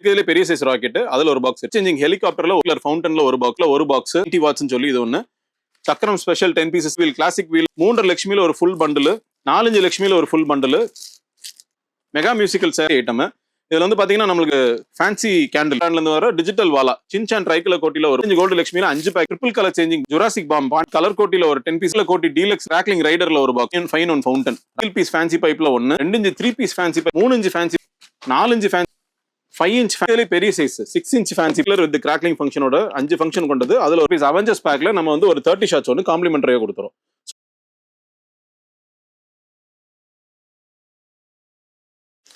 இதுல பெரிய size rocket, அதுல ஒரு பாக்ஸ். சேஞ்சிங் ஹெலிகாப்டர்ல ஒரு ஃபவுண்டன்ல ஒரு பாக்ஸ்ல ஒரு பாக்ஸ் 80 வாட்ஸ்னு சொல்லி இது ஒன்னு. சக்கரம் special 10 pieces wheel, classic wheel, 3.5 லட்சமில ஒரு ஃபுல் பண்டில், 4-5 லட்சமில ஒரு full bundle, mega musical chair item. இதுல வந்து பாத்தீங்கன்னா நமக்கு ஃபேன்சி கேண்டில் இருந்து வர டிஜிட்டல் வாலா, சின்சான் ட்ரைகல கோட்டில ஒரு 5 கோல்டு லட்சுமில 5 pack, triple colour changing Jurassic bomb colour கோட்டில ஒரு 10 பீஸ்ல கோட்டி டீலக்ஸ் ராக்லிங் ரைடர்ல ஒரு box, fine one fountain, 3 piece fancy பைப்ல ஒன்னு, 2 inch 3 piece fancy pipe, 3 inch fancy, 4 inch fancy, 5 inch fancy பெரிய size, 6 inch fancy pillar with crackling ஃபங்க்ஷனோட 5 ஃபங்க்ஷன் கொண்டது. அதுல ஒரு பீஸ் அவெஞ்சர்ஸ் பேக்ல நம்ம வந்து ஒரு 30 ஷாட்ஸ் ஒன்னு காம்ப்ளிமெண்டரியா கொடுத்துறோம்.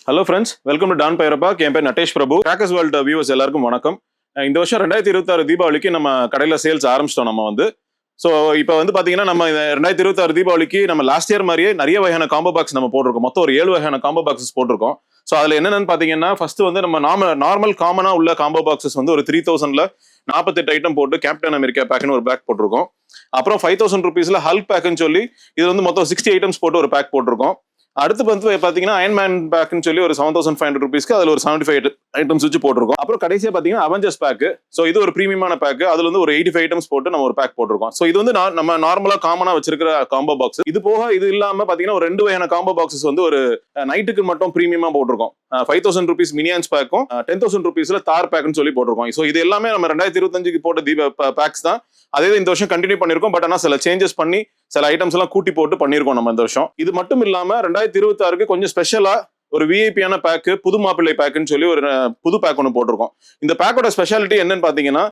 Hello friends, welcome to Don பைரபாக். என் பேர் Natesh Prabhu. Crackers world viewers எல்லாருக்கும் வணக்கம். இந்த வருஷம் 2026 தீபாவளிக்கு நம்ம கடையில் சேல்ஸ் ஆரம்பிச்சிட்டோம். நம்ம வந்து ஸோ இப்போ வந்து பார்த்தீங்கன்னா நம்ம 2026 தீபாவளிக்கு நம்ம லாஸ்ட் இயர் மாதிரியே நிறைய வகையான காம்போ பாக்ஸ் நம்ம போட்டிருக்கோம். மொத்தம் ஒரு 7 வகையான காம்போ பாக்ஸஸ் போட்டிருக்கோம். ஸோ அதில் என்னென்னு பார்த்தீங்கன்னா ஃபர்ஸ்ட் வந்து நம்ம நார்மல் காமனாக உள்ள காம்போ பாக்ஸஸ் வந்து ஒரு 3000ல 48 ஐட்டம் போட்டு கேப்டன் அமெரிக்கா பேக்னு ஒரு பேக் போட்டிருக்கோம். அப்புறம் 5000 ருபீஸ்ல ஹல்க் பேக்னு சொல்லி இது வந்து மொத்தம் 60 ஐட்டம்ஸ் போட்டு ஒரு பேக் போட்டிருக்கோம். அடுத்து வந்து பாத்தீங்கன்னா அயன்மேன் பேக்னு சொல்லி ஒரு 7500 ருபீஸ்க்கு அதுல ஒரு 75 ஐட்டம்ஸ் வச்சு போட்டிருக்கோம். அப்புறம் கடைசியா பாத்தீங்கன்னா அவெஞ்சர்ஸ் பேக். ஸோ இது ஒரு பிரீமியமான பேக். அதுல வந்து ஒரு 85 ஐட்டம்ஸ் போட்டு நம்ம ஒரு பேக் போட்டிருக்கோம். ஸோ இது வந்து நம்ம நார்மலா காமனா வச்சிருக்கிற காம்போ பாக்ஸ். இது போக இது இல்லாம பாத்தீங்கன்னா ஒரு 2 வகையான காம்போ பாக்ஸஸ் வந்து ஒரு நைட்டுக்கு மட்டும் பிரீமியமா போட்டிருக்கோம். 5000 ருபீஸ் மினியான்ஸ் பேக்கும் 10,000 ருபீஸ்ல தார் பேக்னு சொல்லி போட்டிருக்கோம். ஸோ இது எல்லாமே நம்ம 2025க்கு போட்ட பேக்ஸ் தான். அதே இந்த வருஷம் கண்டினியூ பண்ணிருக்கோம். பட் ஆனால் சில சேஞ்சஸ் பண்ணி சில ஐட்டம்ஸ் எல்லாம் கூட்டி போட்டு பண்ணிருக்கோம் நம்ம இந்த வருஷம். இது மட்டும் இல்லாம 2026க்கு கொஞ்சம் ஸ்பெஷலா ஒரு விஐபியான பேக்கு, புது மாப்பிள்ளை பேக்குன்னு சொல்லி ஒரு புது பேக் ஒன்று போட்டிருக்கோம். இந்த பேக்கோட ஸ்பெஷாலிட்டி என்னன்னு பாத்தீங்கன்னா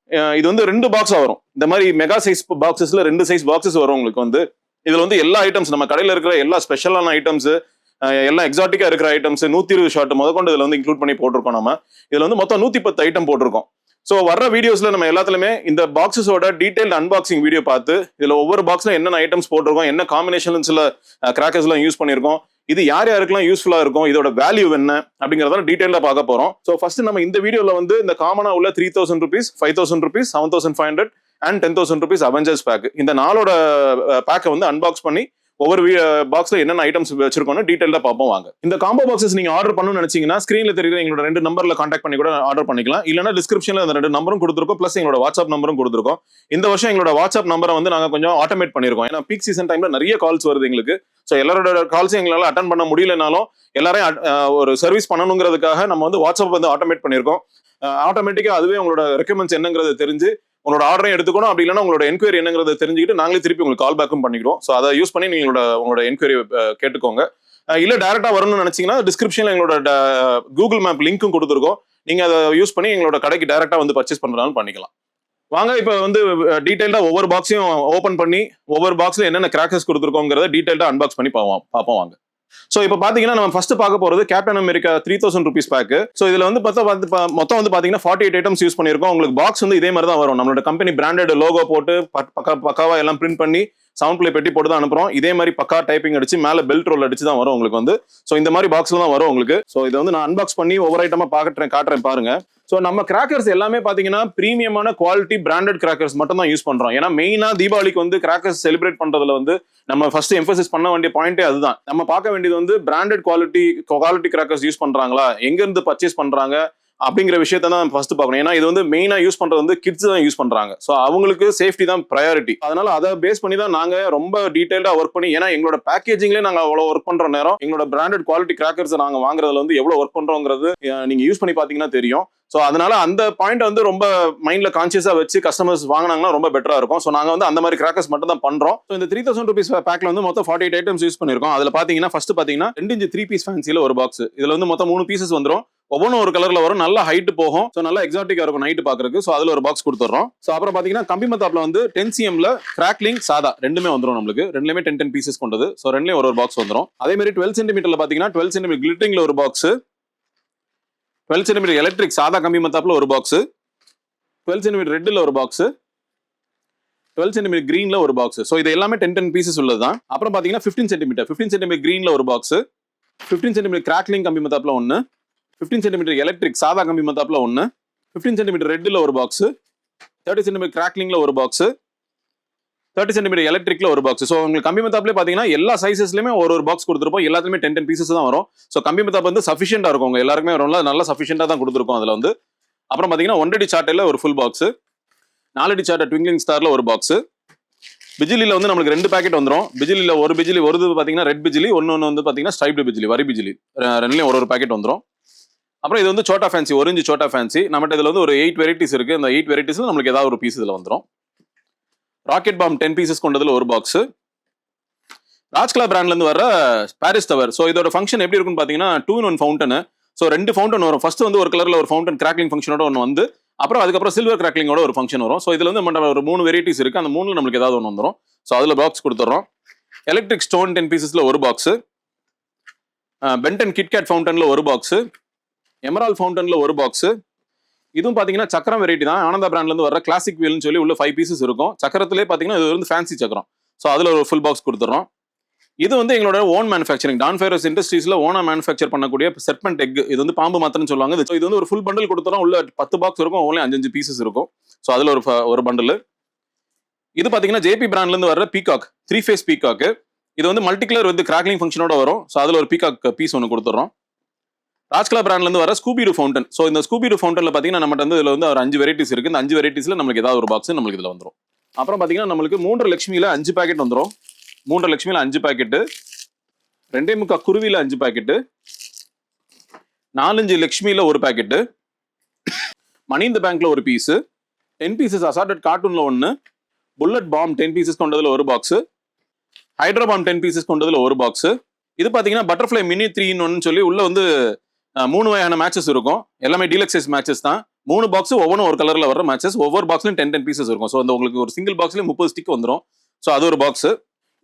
இது வந்து 2 பாக்ஸா வரும். இந்த மாதிரி மெகா சைஸ் பாக்ஸஸ்ல 2 சைஸ் பாக்ஸஸ் வரும் உங்களுக்கு. வந்து இதுல வந்து எல்லா ஐட்டம்ஸ் நம்ம கடையில இருக்கிற எல்லா ஸ்பெஷலான ஐட்டம்ஸ், எல்லாம் எக்ஸாட்டிக்கா இருக்கிற ஐட்டம்ஸ் 120 ஷாட் முதற்கொண்டு இதுல வந்து இன்க்ளூட் பண்ணி போட்டிருக்கோம். நம்ம இதுல வந்து மொத்தம் 110 ஐட்டம் போட்டிருக்கோம். ஸோ வர்ற வீடியோஸ்ல நம்ம எல்லாத்துலயுமே இந்த பாக்ஸஸோட டீடைல்டு அன்பாக்சிங் வீடியோ பார்த்து இதுல ஒவ்வொரு பாக்ஸ்ல என்னென்ன ஐட்டம்ஸ் போட்டிருக்கோம், என்ன காம்பினேஷன் சில கிராக்கர்ஸ் எல்லாம் யூஸ் பண்ணிருக்கோம், இது யார் யாருக்கெல்லாம் யூஸ்ஃபுல்லா இருக்கும், இதோட வேல்யூ என்ன அப்படிங்கறத டீடைலா பார்க்க போறோம். ஸோ ஃபர்ஸ்ட் நம்ம இந்த வீடியோல வந்து இந்த காமனா உள்ள 3000 rupees, 5000 rupees, 7500 and 10,000 rupees Avengers pack, இந்த 4ஓட பேக்கை வந்து அன்பாக்ஸ் பண்ணி ஒவ்வொரு பாக்ஸ்ல என்னென்ன ஐட்டம்ஸ் வச்சிருக்கோம்னு டீடைலா பார்ப்போம் வாங்க. இந்த காம்போ பாக்ஸஸ் நீங்க ஆர்டர் பண்ணணும்னு நினைச்சீங்கன்னா ஸ்கிரீன்ல தெரியுற எங்களோட 2 நம்பர்ல கான்டாக்ட் பண்ணி கூட ஆர்டர் பண்ணிக்கலாம். இல்லைன்னா டிஸ்கிரிப்ஷன்ல அந்த 2 நம்பரும் கொடுத்துருக்கோம், பிளஸ் எங்களோட வாட்ஸ்அப் நம்பரும் கொடுத்துருக்கோம். இந்த வருஷம் எங்களோட வாட்ஸ்அப் நம்பரை வந்து நாங்க கொஞ்சம் ஆட்டோமேட் பண்ணிருக்கோம். ஏன்னா பீக் சீசன் டைம்ல நிறைய கால்ஸ் வருது எங்களுக்கு. ஸோ எல்லாரோட கால்ஸும் எங்களால அட்டன் பண்ண முடியலனாலும் எல்லாரையும் ஒரு சர்வீஸ் பண்ணணுங்கிறதுக்காக நம்ம வந்து வாட்ஸ்அப் வந்து ஆட்டோமேட் பண்ணிருக்கோம். ஆட்டோமேட்டிக்கா அதுவே உங்களோட ரெக்கமெண்ட்ஸ் என்னங்கிறது தெரிஞ்சு உங்களோட ஆர்டரையும் எடுத்துக்கணும். அப்படி இல்லைன்னா உங்களோட என்கொயரி என்னங்கிறத தெரிஞ்சுக்கிட்டு நாங்களே திருப்பி உங்களுக்கு கால் பேக்கும் பண்ணிக்கிறோம். ஸோ அதை யூஸ் பண்ணி நீங்களோட உங்களோட என்கொயரி கேட்டுக்கோங்க. இல்லை டைரக்டா வரணும்னு நினைச்சீங்கன்னா டிஸ்கிரிப்ஷன்ல எங்களோட கூகுள் மேப் லிங்க்கும் கொடுத்துருக்கோம். நீங்க அதை யூஸ் பண்ணி எங்களோட கடைக்கு டைரக்டா வந்து பர்ச்சேஸ் பண்றதாலும் பண்ணிக்கலாம். வாங்க இப்போ வந்து டீடைல்டா ஒவ்வொரு பாக்ஸையும் ஓபன் பண்ணி ஒவ்வொரு பாக்ஸ்ல என்னென்ன கிராக்கர்ஸ் கொடுத்துருக்கோங்கிறத டீடைல்டா அன்பாக்ஸ் பண்ணி பார்ப்போம் வாங்க. சோ இப்போ பாத்தீங்கன்னா நம்ம ஃபர்ஸ்ட் பார்க்க போறது Captain America 3000 rupees pack. So இதுல வந்து மொத்தம் வந்து பாத்தீங்கன்னா 48 ஐட்டம்ஸ் யூஸ் பண்ணிருக்கோம். உங்களுக்கு பாக்ஸ் வந்து இதே மாதிரி தான் வரும். நம்மளோட கம்பெனி பிராண்டட் லோகோ போட்டு பக்காவா எல்லாம் பிரிண்ட் பண்ணி சவுண்ட் பிளே பெட்டி போட்டு தான் அனுப்புறோம். இதே மாதிரி பக்கா டைப்பிங் அடிச்சு மேல பெல்ட் ரோல் அடிச்சு தான் வரும் உங்களுக்கு வந்து. சோ இந்த மாதிரி பாக்ஸ்ல தான் வரும் உங்களுக்கு. சோ இதை வந்து நான் அன்பாக்ஸ் பண்ணி ஒவ்வொரு ஐட்டமா காட்டுறேன் பாருங்க. ஸோ நம்ம கிராக்கர்ஸ் எல்லாமே பாத்தீங்கன்னா பிரீமியமான குவாலிட்டி பிராண்டட் கிராக்கர்ஸ் மட்டும் தான் யூஸ் பண்றோம். ஏன்னா மெயினா தீபாவளிக்கு வந்து கிராக்கர்ஸ் செலிப்ரேட் பண்றதுல வந்து நம்ம ஃபர்ஸ்ட் எம்பசிஸ் பண்ண வேண்டிய பாயிண்டே அதுதான். நம்ம பார்க்க வேண்டியது வந்து பிராண்டட் குவாலிட்டி கிராக்கர்ஸ் யூஸ் பண்றாங்களா, எங்க இருந்து பர்ச்சேஸ் பண்றாங்க அப்படிங்கிற விஷயத்த தான் ஃபர்ஸ்ட் பார்க்கணும். ஏன்னா இது வந்து மெயினா யூஸ் பண்றது வந்து கிட்ஸ் தான் யூஸ் பண்றாங்க. ஸோ அவங்களுக்கு சேஃப்டி தான் ப்ரையாரிட்டி. அதனால அதை பேஸ் பண்ணி தான் நாங்க ரொம்ப டீடைல்டா ஒர்க் பண்ணி, ஏன்னா எங்களோட பேக்கேஜிங்லேயே நாங்க அவ்வளவு ஒர்க் பண்ற நேரம் எங்களோட பிராண்டட் குவாலிட்டி கிராக்கர்ஸ் நாங்க வாங்குறதுல வந்து எவ்வளவு ஒர்க் பண்றோங்கிறது நீங்க யூஸ் பண்ணி பாத்தீங்கன்னா தெரியும். ஸோ அதனால அந்த பாயிண்ட் வந்து ரொம்ப மைண்ட்ல கான்சியஸா வச்சு கஸ்டமர்ஸ் வாங்கினாங்கன்னா ரொம்ப பெட்டரா இருக்கும். ஸோ நாங்க வந்து அந்த மாதிரி கிராக்கர்ஸ் மட்டும் தான் பண்றோம். ஸோ இந்த 3000 ருபீஸ் பேக்ல வந்து மொத்தம் 48 ஐட்டம்ஸ் யூஸ் பண்ணிருக்கோம். அதுல பாத்தீங்கன்னா ஃபர்ஸ்ட் பாத்தீங்கன்னா 2 இன்ச் 3 பீஸ் ஃபேன்சில ஒரு பாக்ஸ். இதுல வந்து மொத்தம் 3 பீசஸ் வந்துரும். ஒவ்வொன்றும் ஒரு கலர்ல வரும். நல்ல ஹைட் போகும். ஸோ நல்லா எக்ஸாட்டிக்கா இருக்கும் நைட் பாக்குறதுக்கு. ஸோ அதுல ஒரு பாக்ஸ் கொடுத்துறோம். ஸோ அப்புறம் பாத்தீங்கன்னா கம்பி மத்தாப்ல வந்து 10 cmல கிராக்லிங் சாதா ரெண்டுமே வந்துரும் நம்மளுக்கு. ரெண்டுலயுமே 10 பீசஸ் கொண்டது. ஸோ ரெண்டுலயும் ஒரு பாக்ஸ் வந்துரும். அதே மாதிரி 12 சென்டிமீட்டர்ல பாத்தீங்கன்னா 12 சென்டிமீட்டர் கிளிட்டரிங்ல ஒரு பாக்ஸ், 12 சென்டிமீட்டர் எலக்ட்ரிக் சாதா கம்பி மத்தாப்ல ஒரு பாக்ஸ், 12 சென்டிமீட்டர் ரெட்ல ஒரு பாக்ஸ், 12 சென்டிமீட்டர் கிரீன்ல ஒரு பாக்ஸ். ஸோ இது எல்லாமே 10 பீசஸ் உள்ளதுதான். அப்புறம் பாத்தீங்கன்னா 15 சென்டிமீட்டர் கிரீன்ல ஒரு பாக்ஸ், 15 சென்டிமீட்டர் கிராக்லிங் கம்பி மத்தாப்ல ஒன்னு, 15 சென்டிமீட்டர் எலக்ட்ரிக் சாதா கம்பி மத்தாப்ல ஒன்னு, 15 சென்டிமீட்டர் ரெட்ல ஒரு பாக்ஸ், 30 சென்டிமீட்டர் கிராக்லிங்ல ஒரு பாக்ஸ், 30 சென்டிமீட்டர் எலக்ட்ரிக்ல ஒரு பாக்ஸ். ஸோ உங்களுக்கு கம்பி மெத்தாப்லேயே பார்த்தீங்கன்னா எல்லா சைசஸ்லையுமே ஒரு பாக்ஸ் கொடுத்துருப்போம். எல்லாத்துலேயுமே 10 பீசஸ் தான் வரும். ஸோ கம்பி மெத்தாப் வந்து சஃபிஷியண்டாக இருக்கும். உங்க எல்லாருக்குமே வரும்ல, நல்லா சஃபிஷியண்டாக தான் கொடுத்துருக்கோம் அதில் வந்து. அப்புறம் பார்த்தீங்கன்னா 1 அடி சார்ட்டில் ஒரு ஃபுல் பாக்ஸ், 4 அடி சார்ட்டர் ட்விங்க்லிங் ஸ்டார்ல ஒரு பாக்ஸ். பிஜிலியில் வந்து நம்மளுக்கு 2 பேக்கெட் வந்துடும். பிஜிலியில் ஒரு பிஜிலி வருது பார்த்தீங்கன்னா ரெட் பிஜிலி, ஒன்று வந்து பார்த்தீங்கன்னா ஸ்ட்ரைப்டு பிஜிலி, வரி பிஜிலி, ரெண்டுலையும் ஒரு பேக்கெட் வந்துடும். அப்புறம் இது வந்து சோட்டா ஃபேன்சி, 1 இன்ச் சோட்டா ஃபேன்சி. நம்மகிட்ட இதில் வந்து ஒரு 8 வெரைட்டிஸ் இருக்கு. இந்த 8 வெரைட்டிஸ்ல நம்மளுக்கு ஏதாவது ஒரு பீஸ் இதில் வந்துடும். ராக்கெட் பாம் 10 பீசஸ் கொண்டதுல ஒரு பாக்ஸ். ராஜ்கலா பிராண்ட்ல இருந்து வர பாரிஸ் டவர். ஸோ இதோட ஃபங்க்ஷன் எப்படி இருக்குன்னு பார்த்தீங்கன்னா 2 in 1 ஃபவுண்டன். ஸோ 2 ஃபவுண்டன் வரும். ஃபர்ஸ்ட் வந்து ஒரு கலர்ல ஒரு ஃபவுண்டன் கிராக்லிங் ஃபங்க்ஷனோட ஒன்று வந்து, அப்புறம் அதுக்கப்புறம் சில்வர் கிராக்லிங்கோட ஒரு ஃபங்க்ஷன் வரும். ஸோ இதுல வந்து நம்ம ஒரு 3 வெரைட்டிஸ் இருக்கு. அந்த 3ல நம்மளுக்கு ஏதாவது ஒன்று வந்துடும். ஸோ அதுல பாக்ஸ் கொடுத்துட்றோம். எலக்ட்ரிக் ஸ்டோன் 10 பீசஸ்ல ஒரு பாக்ஸ். பென்டன் கிட்கேட் ஃபவுண்டன்ல ஒரு பாக்ஸ். எமரால் ஃபவுண்டன்ல ஒரு பாக்ஸ். இதுவும் பாத்தீங்கன்னா சக்கரம் வெரைட்டி தான். ஆனந்தா பிராண்ட்ல இருந்து வர கிளாசிக் வீல்னு சொல்லி உள்ள 5 பீசஸ் இருக்கும். சக்கரத்திலே பாத்தீங்கன்னா இது வந்து ஃபேன்சி சக்கரம். ஸோ அதுல ஒரு ஃபுல் பாக்ஸ் கொடுத்துறோம். இது வந்து எங்களோட ஓன் மேனுஃபேக்சரிங், டான் ஃபைரோஸ் இண்டஸ்ட்ரீஸ்ல ஓனா மேனுஃபேக்சர் பண்ணக்கூடிய செர்பென்ட் எக். இது வந்து பாம்பு மாத்திரன்னு சொல்லுவாங்க. இது வந்து ஒரு ஃபுல் பண்டல் கொடுத்துறோம். உள்ள 10 பாக்ஸ் இருக்கும். ஓன்லி 5 பீசஸ் இருக்கும். ஸோ அதுல ஒரு பண்டல். இது பாத்தீங்கன்னா ஜேபி பிராண்ட்ல இருந்து வர பீகாக், 3 ஃபேஸ் பீகாக். இது வந்து மல்டி கலர் வந்து கிராக்லிங் ஃபங்க்ஷனோட வரும். ஸோ அதுல ஒரு பீகாக் பீஸ் ஒன்று கொடுத்துறோம். ராஜ்கலா பிராண்ட்ல இருந்து வர ஸ்கூபிடு ஃபவுண்டன். ஸோ இந்த ஸ்கூபிடு ஃபவுண்டன்ல பாத்தீங்கன்னா நம்மகிட்ட வந்து இதுல வந்து ஒரு 5 வெரைட்டிஸ் இருக்கு. இந்த 5 வெரைட்டிஸ்ல நம்மளுக்கு ஏதாவது ஒரு பாக்ஸ் நம்மளுக்கு இதுல வந்துடும். அப்புறம் பாத்தீங்கன்னா நம்மளுக்கு 3 லட்சுமியில 5 பேக்கெட் வந்துடும். 3 லட்சுமியில 5 பேக்கெட், 2.25 குருவியில 5 பேக்கெட், 4 லட்சுமியில ஒரு பேக்கெட், மணி இந்த பேங்க்ல ஒரு பீஸ், 10 பீசஸ் அசார்டட் கார்ட்டூன்ல ஒன்று, புல்லட் பாம் 10 பீசஸ் கொண்டதுல ஒரு பாக்ஸ், ஹைட்ரோ பாம் 10 பீசஸ் கொண்டதுல ஒரு பாக்ஸ். இது பாத்தீங்கன்னா பட்டர்ஃபிளை மினி 3 in 1 சொல்லி உள்ள வந்து 3 வகையான மேட்சஸ் இருக்கும். எல்லாமே டீலக்ஸ் சைஸ் மேட்சஸ் தான். 3 பாக்ஸ் ஒவ்வொன்றும் ஒரு கலர்ல வர மேட்சஸ். ஒவ்வொரு பாக்ஸ்லயும் 10 பீசஸ் இருக்கும். ஸோ அந்த உங்களுக்கு ஒரு சிங்கிள் பாக்ஸ்லயும் 30 ஸ்டிக் வந்துடும். ஸோ அது ஒரு பாக்ஸ்.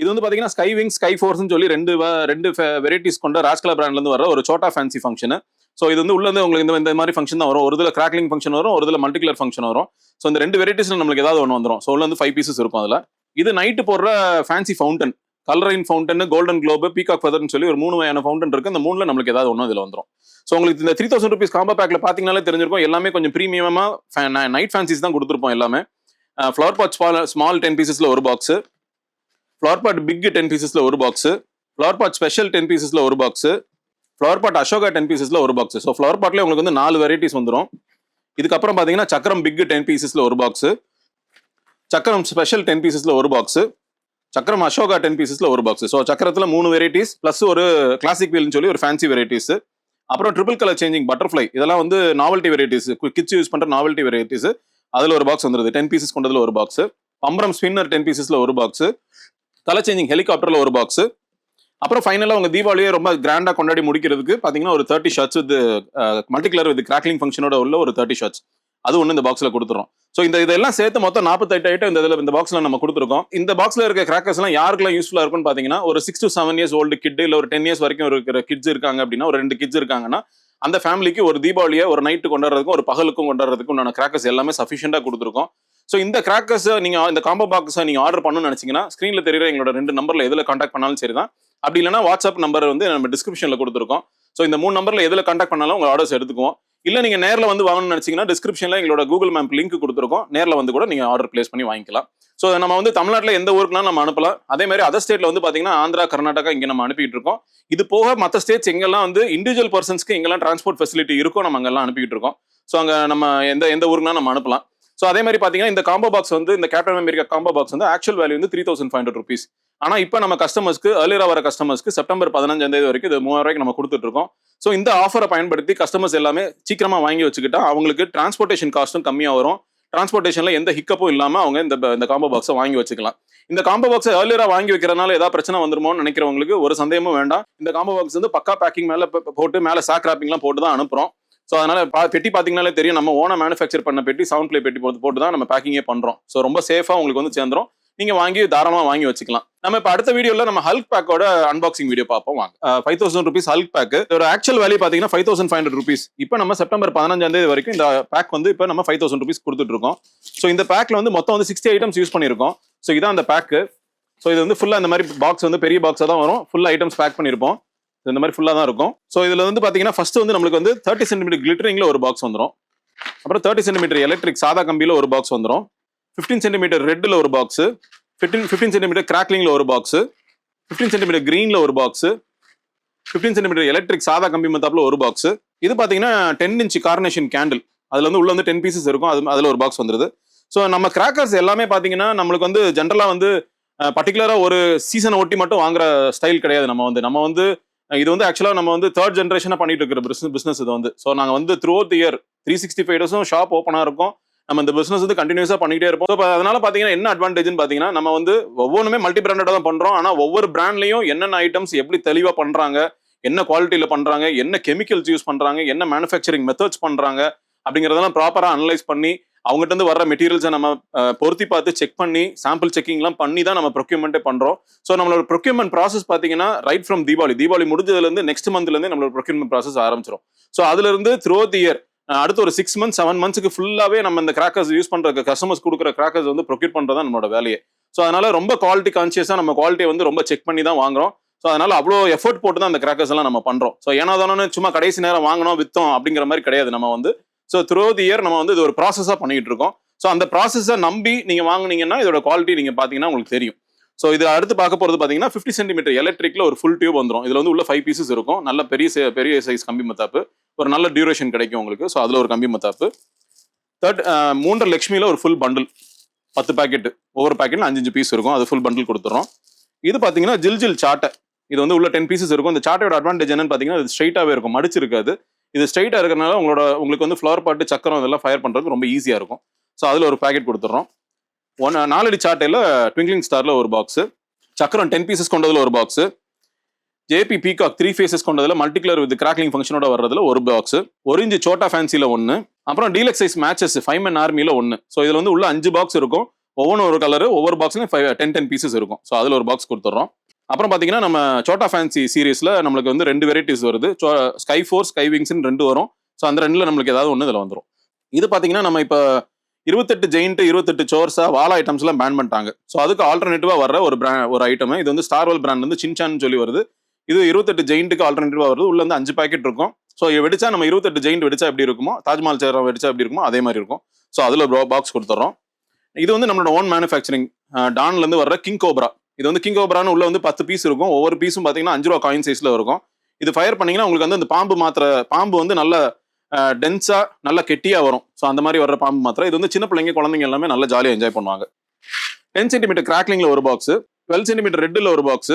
இது வந்து பாத்தீங்கன்னா ஸ்கை விங், ஸ்கை ஃபோர்ஸ்னு சொல்லி ரெண்டு வெரைட்டிஸ் கொண்ட ராஜ்கலா பிராண்ட்ல இருந்து வர ஒரு சோட்டா ஃபேன்சி ஃபங்க்ஷன். ஸோ இது வந்து உள்ள வந்து உங்களுக்கு இந்த மாதிரி ஃபங்க்ஷன் தான் வரும். ஒரு இதில் கிராக்லிங் ஃபங்க்ஷன் வரும், ஒரு இதில் மல்டி கலர் ஃபங்க்ஷன் வரும். ஸோ இந்த 2 வெரைட்டிஸ்ல நம்மளுக்கு ஏதாவது ஒன்று வந்துடும். ஸோ உள்ள வந்து 5 பீசஸ் இருக்கும் அதுல. இது நைட்டு போடுற ஃபேன்சி ஃபவுண்டன், கலரின் ஃபவுண்டன், கோல்டன் குளோப், பீகாக் ஃபெதர்னு சொல்லி ஒரு 3 வகையான ஃபவுண்டன் இருக்கு. அந்த 3ல நம்மளுக்கு ஏதாவது ஒன்று இதுல வந்துடும். ஸோ உங்களுக்கு இந்த 3000 rupees காம்போ பேக்ல பாத்தீங்கன்னாலே தெரிஞ்சிருக்கும். எல்லாமே கொஞ்சம் ப்ரீமியமா நைட் ஃபேன்சிஸ் தான் கொடுத்துருப்போம் எல்லாமே. ஃப்ளவர் பாட் ஸ்மால் 10 பீசஸ்ல ஒரு பாக்ஸ், ஃப்ளவர் பாட் பிக் 10 பீசஸ்ல ஒரு பாக்ஸ், ஃப்ளவர் பாட் ஸ்பெஷல் 10 பீசஸ்ல ஒரு பாக்ஸ், ஃப்ளவர் பாட் அசோகா 10 பீசஸ்ல ஒரு பாக்ஸ். ஸோ ஃப்ளவர் பாட்ல உங்களுக்கு வந்து 4 வெரைட்டிஸ் வந்துடும். இதுக்கப்புறம் பாத்தீங்கன்னா சக்கரம் பிக் 10 பீசஸ்ல ஒரு பாக்ஸ், சக்கரம் ஸ்பெஷல் 10 பீசஸ்ல ஒரு பாக்ஸ், சக்கரம் அசோகா 10 பீசஸ்ல ஒரு பாக்ஸ். ஸோ சக்கரத்துல 3 வெரைட்டிஸ் பிளஸ் ஒரு கிளாசிக் வீல்னு சொல்லி ஒரு ஃபேன்சி வெரைட்டிஸ். அப்புறம் ட்ரிபிள் கலர் சேஞ்சிங் பட்டர்ஃபிளை, இதெல்லாம் வந்து நாவல்டி வெரைட்டிஸ், கிட்ஸ் யூஸ் பண்ற நாவல்டி வெரைட்டிஸ். அதுல ஒரு பாக்ஸ் வந்துருது. 10 பீசஸ் கொண்டதுல ஒரு பாக்ஸ், பம்பரம் ஸ்பின்னர் 10 பீசஸ்ல ஒரு பாக்ஸ், கலர் சேஞ்சிங் ஹெலிகாப்டர்ல ஒரு பாக்ஸ். அப்புறம் ஃபைனலா உங்க தீபாவளியை ரொம்ப கிராண்டா கொண்டாடி முடிக்கிறதுக்கு பாத்தீங்கன்னா ஒரு 30 shots with multi colour with crackling ஃபங்க்ஷனோட உள்ள ஒரு 30 ஷர்ட்ஸ் அது ஒன்று இந்த பாக்ஸ்ல கொடுத்துறோம். ஸோ இதெல்லாம் சேர்த்து மொத்தம் 48 ஐட்டம் இந்த பாக்ஸ்ல நம்ம கொடுத்துருக்கோம். இந்த பாக்ஸ்ல இருக்க கிராக்கர்ஸ் எல்லாம் யாருக்கெல்லாம் யூஸ்ஃபுல்லா இருக்கும்னு பாத்தீங்கன்னா ஒரு 6 to 7 years ஓல்டு கிட் இல்ல ஒரு 10 years வரைக்கும் இருக்கிற கிட்ஸ் இருக்காங்க அப்படின்னா, ஒரு 2 கிட்ஸ் இருக்காங்கன்னா அந்த ஃபேமிலிக்கு ஒரு தீபாவளியை ஒரு நைட்டு கொண்டாடுறதுக்கும் ஒரு பகலுக்கும் கொண்டாடுறதுக்கும் உண்டான கிராக்கர்ஸ் எல்லாமே சஃபிஷியண்டா கொடுத்துருக்கோம். ஸோ இந்த கிராக்கர்ஸ் நீங்க இந்த காம்போ பாக்ஸை நீங்க ஆர்டர் பண்ணணும்னு நினைச்சீங்கன்னா ஸ்கிரீன்ல தெரியுற எங்களோட 2 நம்பர்ல எதுல கான்டாக்ட் பண்ணாலும் சரிதான். அப்படி இல்லைன்னா வாட்ஸ்அப் நம்பர் வந்து நம்ம டிஸ்கிரிப்ஷன்ல கொடுத்துருக்கோம். ஸோ இந்த 3 நம்பர்ல எதுல கான்டாக்ட் பண்ணாலும் உங்க ஆர்டர்ஸ் எடுத்துக்குவோம். இல்ல நீங்க நேர்ல வந்து வாங்கணும்னு நினைச்சீங்கன்னா டிஸ்கிரிப்ஷன்ல எங்களோட கூகுள் மேப் லிங்க் கொடுத்துருக்கோம். நேர்ல வந்து கூட நீங்க ஆர்டர் பிளேஸ் பண்ணி வாங்கிக்கலாம். ஸோ நம்ம வந்து தமிழ்நாட்டில் எந்த ஊருக்குனாலும் நம்ம அனுப்பலாம். அதே மாதிரி அதர் ஸ்டேட்ல வந்து பாத்தீங்கன்னா ஆந்திரா, கர்நாடகா இங்க நம்ம அனுப்பிட்டு இருக்கோம். இது போக மற்ற ஸ்டேட்ஸ் எங்கெல்லாம் வந்து இண்டிவிஜுவல் பர்சன்ஸ்க்கு எங்கெல்லாம் டிரான்ஸ்போர்ட் ஃபெசிலிட்டி இருக்கோ நம்ம அங்கெல்லாம் அனுப்பிட்டு இருக்கோம். ஸோ அங்க நம்ம எந்த ஊருக்குனா நம்ம அனுப்பலாம். ஸோ அதே மாதிரி பாத்தீங்கன்னா இந்த காம்போ பாக்ஸ் வந்து இந்த கேப்டன் அமெரிக்கா காம்போ பாக்ஸ் வந்து ஆக்சுவல் வேல்யூ வந்து 3500 rupees. ஆனா இப்போ நம்ம கஸ்டமர்ஸ்க்கு ஏர்லியரா வர கஸ்டமர்ஸ்க்கு செப்டம்பர் 15 வரைக்கும் இது 3000 ரூபாய்க்கு நம்ம கொடுத்துட்டு இருக்கோம். ஸோ இந்த ஆஃபரை பயன்படுத்தி கஸ்டமர்ஸ் எல்லாமே சீக்கிரமா வாங்கி வச்சுக்கிட்டா அவங்களுக்கு டிரான்ஸ்போர்ட்டேஷன் காஸ்ட்டும் கம்மியா வரும். டிரான்ஸ்போர்ட்டேஷன்ல எந்த ஹிக்கப்பும் இல்லாம அவங்க இந்த காம்போ பாக்ஸை வாங்கி வச்சுக்கலாம். இந்த காம்போ பாக்ஸை ஏர்லியரா வாங்கி வைக்கிறதுனால ஏதாவது பிரச்சனை வந்துருமோன்னு நினைக்கிறவங்களுக்கு ஒரு சந்தேகமும் வேண்டாம். இந்த காம்போ பாக்ஸ் வந்து பக்கா பேக்கிங் மேல போட்டு மேல சாக் ராப்பிங்லாம் போட்டு தான் அனுப்புறோம். ஸோ அதனால பெட்டி பாத்தீங்கன்னாலே தெரியும், நம்ம ஓனா மேனுஃபேக்சர் பண்ண பெட்டி, சவுண்ட் பிளே பெட்டி போட்டு தான் நம்ம பேக்கிங்கே பண்றோம். ஸோ ரொம்ப சேஃபா உங்களுக்கு வந்து சேர்ந்துரும். நீங்க வாங்கி தாராளமா வாங்கி வச்சுக்கலாம். நம்ம இப்ப அடுத்த வீடியோல நம்ம ஹல்க் பேக்கோட அன்பாக்சிங் வீடியோ பார்ப்போம் வாங்க. 5000 rupees ஹல்க் பேக். ஒரு ஆக்சுவல் வேல்யூ பாத்தீங்கன்னா 5500 rupees. இப்போ நம்ம செப்டம்பர் 15 வரைக்கும் இந்த பேக் வந்து இப்போ நம்ம 5000 rupees கொடுத்துட்டு இருக்கோம். ஸோ இந்த பேக்ல வந்து மொத்தம் வந்து 60 ஐட்டம்ஸ் யூஸ் பண்ணிருக்கோம். ஸோ இதான் அந்த பேக்கு. ஸோ இது வந்து ஃபுல்லா இந்த மாதிரி பாக்ஸ் வந்து பெரிய பாக்ஸா தான் வரும். ஃபுல்லா ஐட்டம்ஸ் பேக் பண்ணிருப்போம். இந்த மாதிரி ஃபுல்லா தான் இருக்கும். ஸோ இதுல வந்து பாத்தீங்கன்னா ஃபர்ஸ்ட் வந்து நம்மளுக்கு வந்து 30 cm கிளிட்டரிங்ல ஒரு பாக்ஸ் வந்துடும். அப்புறம் 30 cm எலக்ட்ரிக் சாதா கம்பியில ஒரு பாக்ஸ் வந்துடும். 15 cm ரெட்ல ஒரு பாக்ஸ், 15 சென்டிமீட்டர் கிராக்லிங்ல ஒரு பாக்ஸ், 15 சென்டிமீட்டர் கிரீன்ல ஒரு பாக்ஸ், 15 சென்டிமீட்டர் எலக்ட்ரிக் சாதா கம்பி மத்தாப்புல ஒரு பாக்ஸ். இது பாத்தீங்கன்னா 10 இன்ச் கார்னேஷன் கேண்டில், அதுல வந்து உள்ள வந்து 10 பீசஸ் இருக்கும், அதுல ஒரு பாக்ஸ் வந்துருது. ஸோ நம்ம கிராக்கர்ஸ் எல்லாமே பாத்தீங்கன்னா நம்மளுக்கு வந்து ஜென்ரலா வந்து பர்டிகுலரா ஒரு சீசனை ஒட்டி மட்டும் வாங்குற ஸ்டைல் கிடையாது. நம்ம வந்து இது வந்து ஆக்சுவலா நம்ம வந்து தேர்ட் ஜென்ரேஷனா பண்ணிட்டு இருக்கிற பிசினஸ் இது வந்து. ஸோ நாங்க வந்து த்ரூ அவுட் இயர் 365 டேஸும் ஷாப் ஓப்பனா இருக்கும். நம்ம இந்த பிசினஸ் வந்து கண்டினியூஸா பண்ணிட்டே இருப்போம். ஸோ அதனால பாத்தீங்கன்னா என்ன அட்வான்டேஜ்னு பாத்தீங்கன்னா நம்ம வந்து ஒவ்வொன்றுமே மல்டி பிராண்டடா தான் பண்றோம். ஆனா ஒவ்வொரு பிராண்ட்லயும் என்னென்ன ஐட்டம்ஸ் எப்படி தெளிவா பண்றாங்க, என்ன குவாலிட்டியில பண்றாங்க, என்ன கெமிக்கல்ஸ் யூஸ் பண்றாங்க, என்ன மேனுஃபேக்சரிங் மெத்தட்ஸ் பண்றாங்க அப்படிங்கறதெல்லாம் ப்ராப்பரா அனலைஸ் பண்ணி அவங்ககிட்ட இருந்து வர்ற மெட்டீரியல்ஸை நம்ம பொருத்தி பார்த்து செக் பண்ணி சாம்பிள் செக்கிங்லாம் பண்ணி தான் நம்ம ப்ரொக்யூமெண்ட்டே பண்றோம். ஸோ நம்மளோட ப்ரொக்யூமெண்ட் ப்ராசஸ் பார்த்தீங்கன்னா ரைட் ஃப்ரம் தீபாவளி முடிஞ்சதுலேருந்து நெக்ஸ்ட் மந்த்லேருந்து நம்மளோட ப்ரொக்யூமெண்ட் ப்ராசஸ் ஆரம்பிச்சிடும். ஸோ அதுல இருந்து த்ரூ தி இயர் அடுத்த ஒரு 6 months 7 monthsக்கு ஃபுல்லாவே நம்ம இந்த கிராக்கர்ஸ் யூஸ் பண்ற கஸ்டமர்ஸ் கொடுக்குற கிராக்கர்ஸ் வந்து ப்ரொக்யூர் பண்றதா நம்மளோட வேலையே. ஸோ அதனால ரொம்ப குவாலிட்டி கான்சியஸா நம்ம குவாலிட்டியை வந்து ரொம்ப செக் பண்ணி தான் வாங்குறோம். ஸோ அதனால அவ்வளோ எஃபர்ட் போட்டு தான் அந்த கிராக்கர்ஸ் எல்லாம் நம்ம பண்றோம். ஸோ ஏன்னா தானே சும்மா கடைசி நேரம் வாங்கணும் வித்தோம் அப்படிங்கிற மாதிரி கிடையாது. நம்ம வந்து ஸோ த்ரூ தி இயர் நம்ம வந்து இது ஒரு ப்ராசஸா பண்ணிட்டு இருக்கோம். ஸோ அந்த ப்ராசஸை நம்பி நீங்க வாங்குனீங்கன்னா இதோட குவாலிட்டி நீங்க பாத்தீங்கன்னா உங்களுக்கு தெரியும். ஸோ இது அடுத்து பார்க்க போறது பாத்தீங்கன்னா 50 சென்டிமீட்டர் எலக்ட்ரிக்ல ஒரு ஃபுல் டியூப் வந்துடும். இதுல வந்து உள்ள 5 பீசஸ் இருக்கும். நல்ல பெரிய சைஸ் கம்பி மத்தாப்பு, ஒரு நல்ல டியூரேஷன் கிடைக்கும் உங்களுக்கு. ஸோ அதுல ஒரு கம்பி மத்தாப்பு. 3.5 லட்சுமியில ஒரு ஃபுல் பண்டில் 10 பாக்கெட், ஒவ்வொரு பாக்கெட்ல 5 பீஸ் இருக்கும். அது ஃபுல் பண்டில் கொடுத்துறோம். இது பாத்தீங்கன்னா ஜில் சாட்டை, இது வந்து உள்ள 10 பீசஸ் இருக்கும். இந்த சாட்டையோட அட்வான்டேஜ் என்னன்னு பாத்தீங்கன்னா இது ஸ்ட்ரைட்டாவே இருக்கும், மடிச்சிருக்காது. இது ஸ்ட்ரைட்டா இருக்கிறதுனால உங்களுக்கு வந்து ஃபிளவர் பாட்டு சக்கரம் இதெல்லாம் ஃபயர் பண்றதுக்கு ரொம்ப ஈஸியா இருக்கும். ஸோ அதுல ஒரு பாக்கெட் கொடுத்துறோம். 4 அடி சாட்டையில ட்விங்க்லிங் ஸ்டார்ல ஒரு பாக்ஸ், சக்கரம் 10 பீசஸ் கொண்டதுல ஒரு பாக்ஸ், ஜேபி பீகாக் 3 ஃபேஸஸ் கொண்டதுல மல்டி கலர் வித் கிராக்லிங் ஃபங்க்ஷனோட வர்றதுல ஒரு பாக்ஸ், 1 இன்ச் சோட்டா ஃபேன்சில 1, அப்புறம் டீலக்ஸ் சைஸ் மேட்சஸ் 5 men ஆர்மியில 1. ஸோ இதுல வந்து உள்ள 5 பாக்ஸ் இருக்கும். ஒவ்வொன்றும் ஒரு கலர், ஒவ்வொரு பாக்ஸ்லயும் 10 பீசஸ் இருக்கும். ஸோ அதுல ஒரு பாக்ஸ் கொடுத்துறோம். அப்புறம் பாத்தீங்கன்னா நம்ம சோட்டா ஃபேன்சி சீரீஸ்ல நம்மளுக்கு வந்து 2 வெரைட்டிஸ் வருது. ஸ்கை ஃபோர்ஸ், ஸ்கை விங்ஸ்னு 2 வரும். ஸோ அந்த 2ல நம்மளுக்கு ஏதாவது ஒன்று இதுல வந்துடும். இது பாத்தீங்கன்னா நம்ம இப்போ 28 ஜெயிண்ட், 28 சோர்ஸா வால் ஐட்டம்ஸ் எல்லாம் பேன் பண்ணிட்டாங்க. ஸோ அதுக்கு ஆல்டர்னேட்டிவா வர்ற ஒரு ஐட்டம் இது வந்து ஸ்டார்வெல் பிராண்ட் வந்து சின்சான் சொல்லி வருது. இது 28 ஜெயிண்ட்டுக்கு ஆல்டர்னேட்டிவா வருது. உள்ள வந்து 5 பாக்கெட் இருக்கும். ஸோ வெடிச்சா நம்ம 28 ஜெயிண்ட் வெடிச்சா எப்படி இருக்குமோ, தாஜ்மஹால் சேரம் வெடிச்சா எப்படி இருக்குமோ அதே மாதிரி இருக்கும். ஸோ அதுல பாக்ஸ் கொடுத்துறோம். இது வந்து நம்மளோட ஓன் மேனுஃபேக்சரிங் டான்ல இருந்து வர்ற கிங் கோப்ரா. இது வந்து கிங் கோப்ரான்னு உள்ள வந்து 10 பீஸ் இருக்கும். ஒவ்வொரு பீஸும் பாத்தீங்கன்னா 5 ரூபா காயின் சைஸ்ல இருக்கும். இது ஃபயர் பண்ணீங்கன்னா உங்களுக்கு வந்து அந்த பாம்பு வந்து நல்ல டென்ஸா நல்ல கெட்டியா வரும். ஸோ அந்த மாதிரி வர்ற பாம்பு மாத்திரம். இது வந்து சின்ன பிள்ளைங்க குழந்தைங்க எல்லாமே நல்லா ஜாலியாக என்ஜாய் பண்ணுவாங்க. 10 சென்டிமீட்டர் கிராக்லிங்ல ஒரு பாக்ஸ், 12 சென்டிமீட்டர் ரெட்ல ஒரு பாக்ஸ்,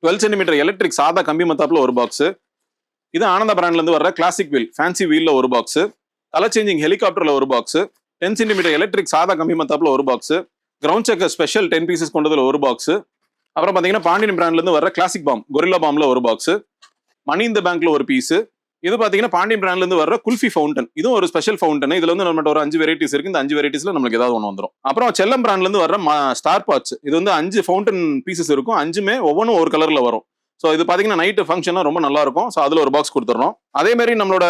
12 சென்டிமீட்டர் எலக்ட்ரிக் சாதா கம்பி மத்தாப்புல ஒரு பாக்ஸ். இது ஆனந்தா பிராண்ட்ல இருந்து வர்ற கிளாசிக் வீல் ஃபேன்சி வீல்ல ஒரு பாக்ஸ், கலர் சேஞ்சிங் ஹெலிகாப்டர்ல ஒரு பாக்ஸ், 10 சென்டிமீட்டர் எலக்ட்ரிக் சாதா கம்பி மத்தாப்புல ஒரு பாக்ஸ், கிரவுண்ட் செக்கர் ஸ்பெஷல் 10 பீசஸ் கொண்டதுல ஒரு பாக்ஸ். அப்புறம் பாத்தீங்கன்னா பாண்டியன் பிராண்ட்ல இருந்து வர்ற கிளாசிக் பாம் கொரில்லா பாம்ல ஒரு பாக்ஸ், மணி இந்த பேங்க்ல ஒரு பீஸ். இது பாத்தீங்கன்னா பாண்டியன் பிராண்ட்ல இருந்து வர்ற குல்ஃபி ஃபவுண்டன், இதுவும் ஒரு ஸ்பெஷல் ஃபவுண்டன். இதுல வந்து நம்மகிட்ட ஒரு 5 வெரைட்டிஸ் இருக்கு. இந்த 5 வெரைட்டிஸ்ல நமக்கு ஏதாவது ஒன்று வந்துடும். அப்புறம் செல்லம் பிராண்ட்ல இருந்து வர்ற ஸ்டார் பாட்ச், இது வந்து 5 ஃபவுண்டன் பீசஸ் இருக்கும். 5மே ஒவ்வொன்றும் ஒரு கலர்ல வரும். ஸோ இது பாத்தீங்கன்னா நைட் ஃபங்க்ஷனா ரொம்ப நல்லா இருக்கும். ஸோ அதுல ஒரு பாக்ஸ் கொடுத்துறோம். அதே மாதிரி நம்மளோட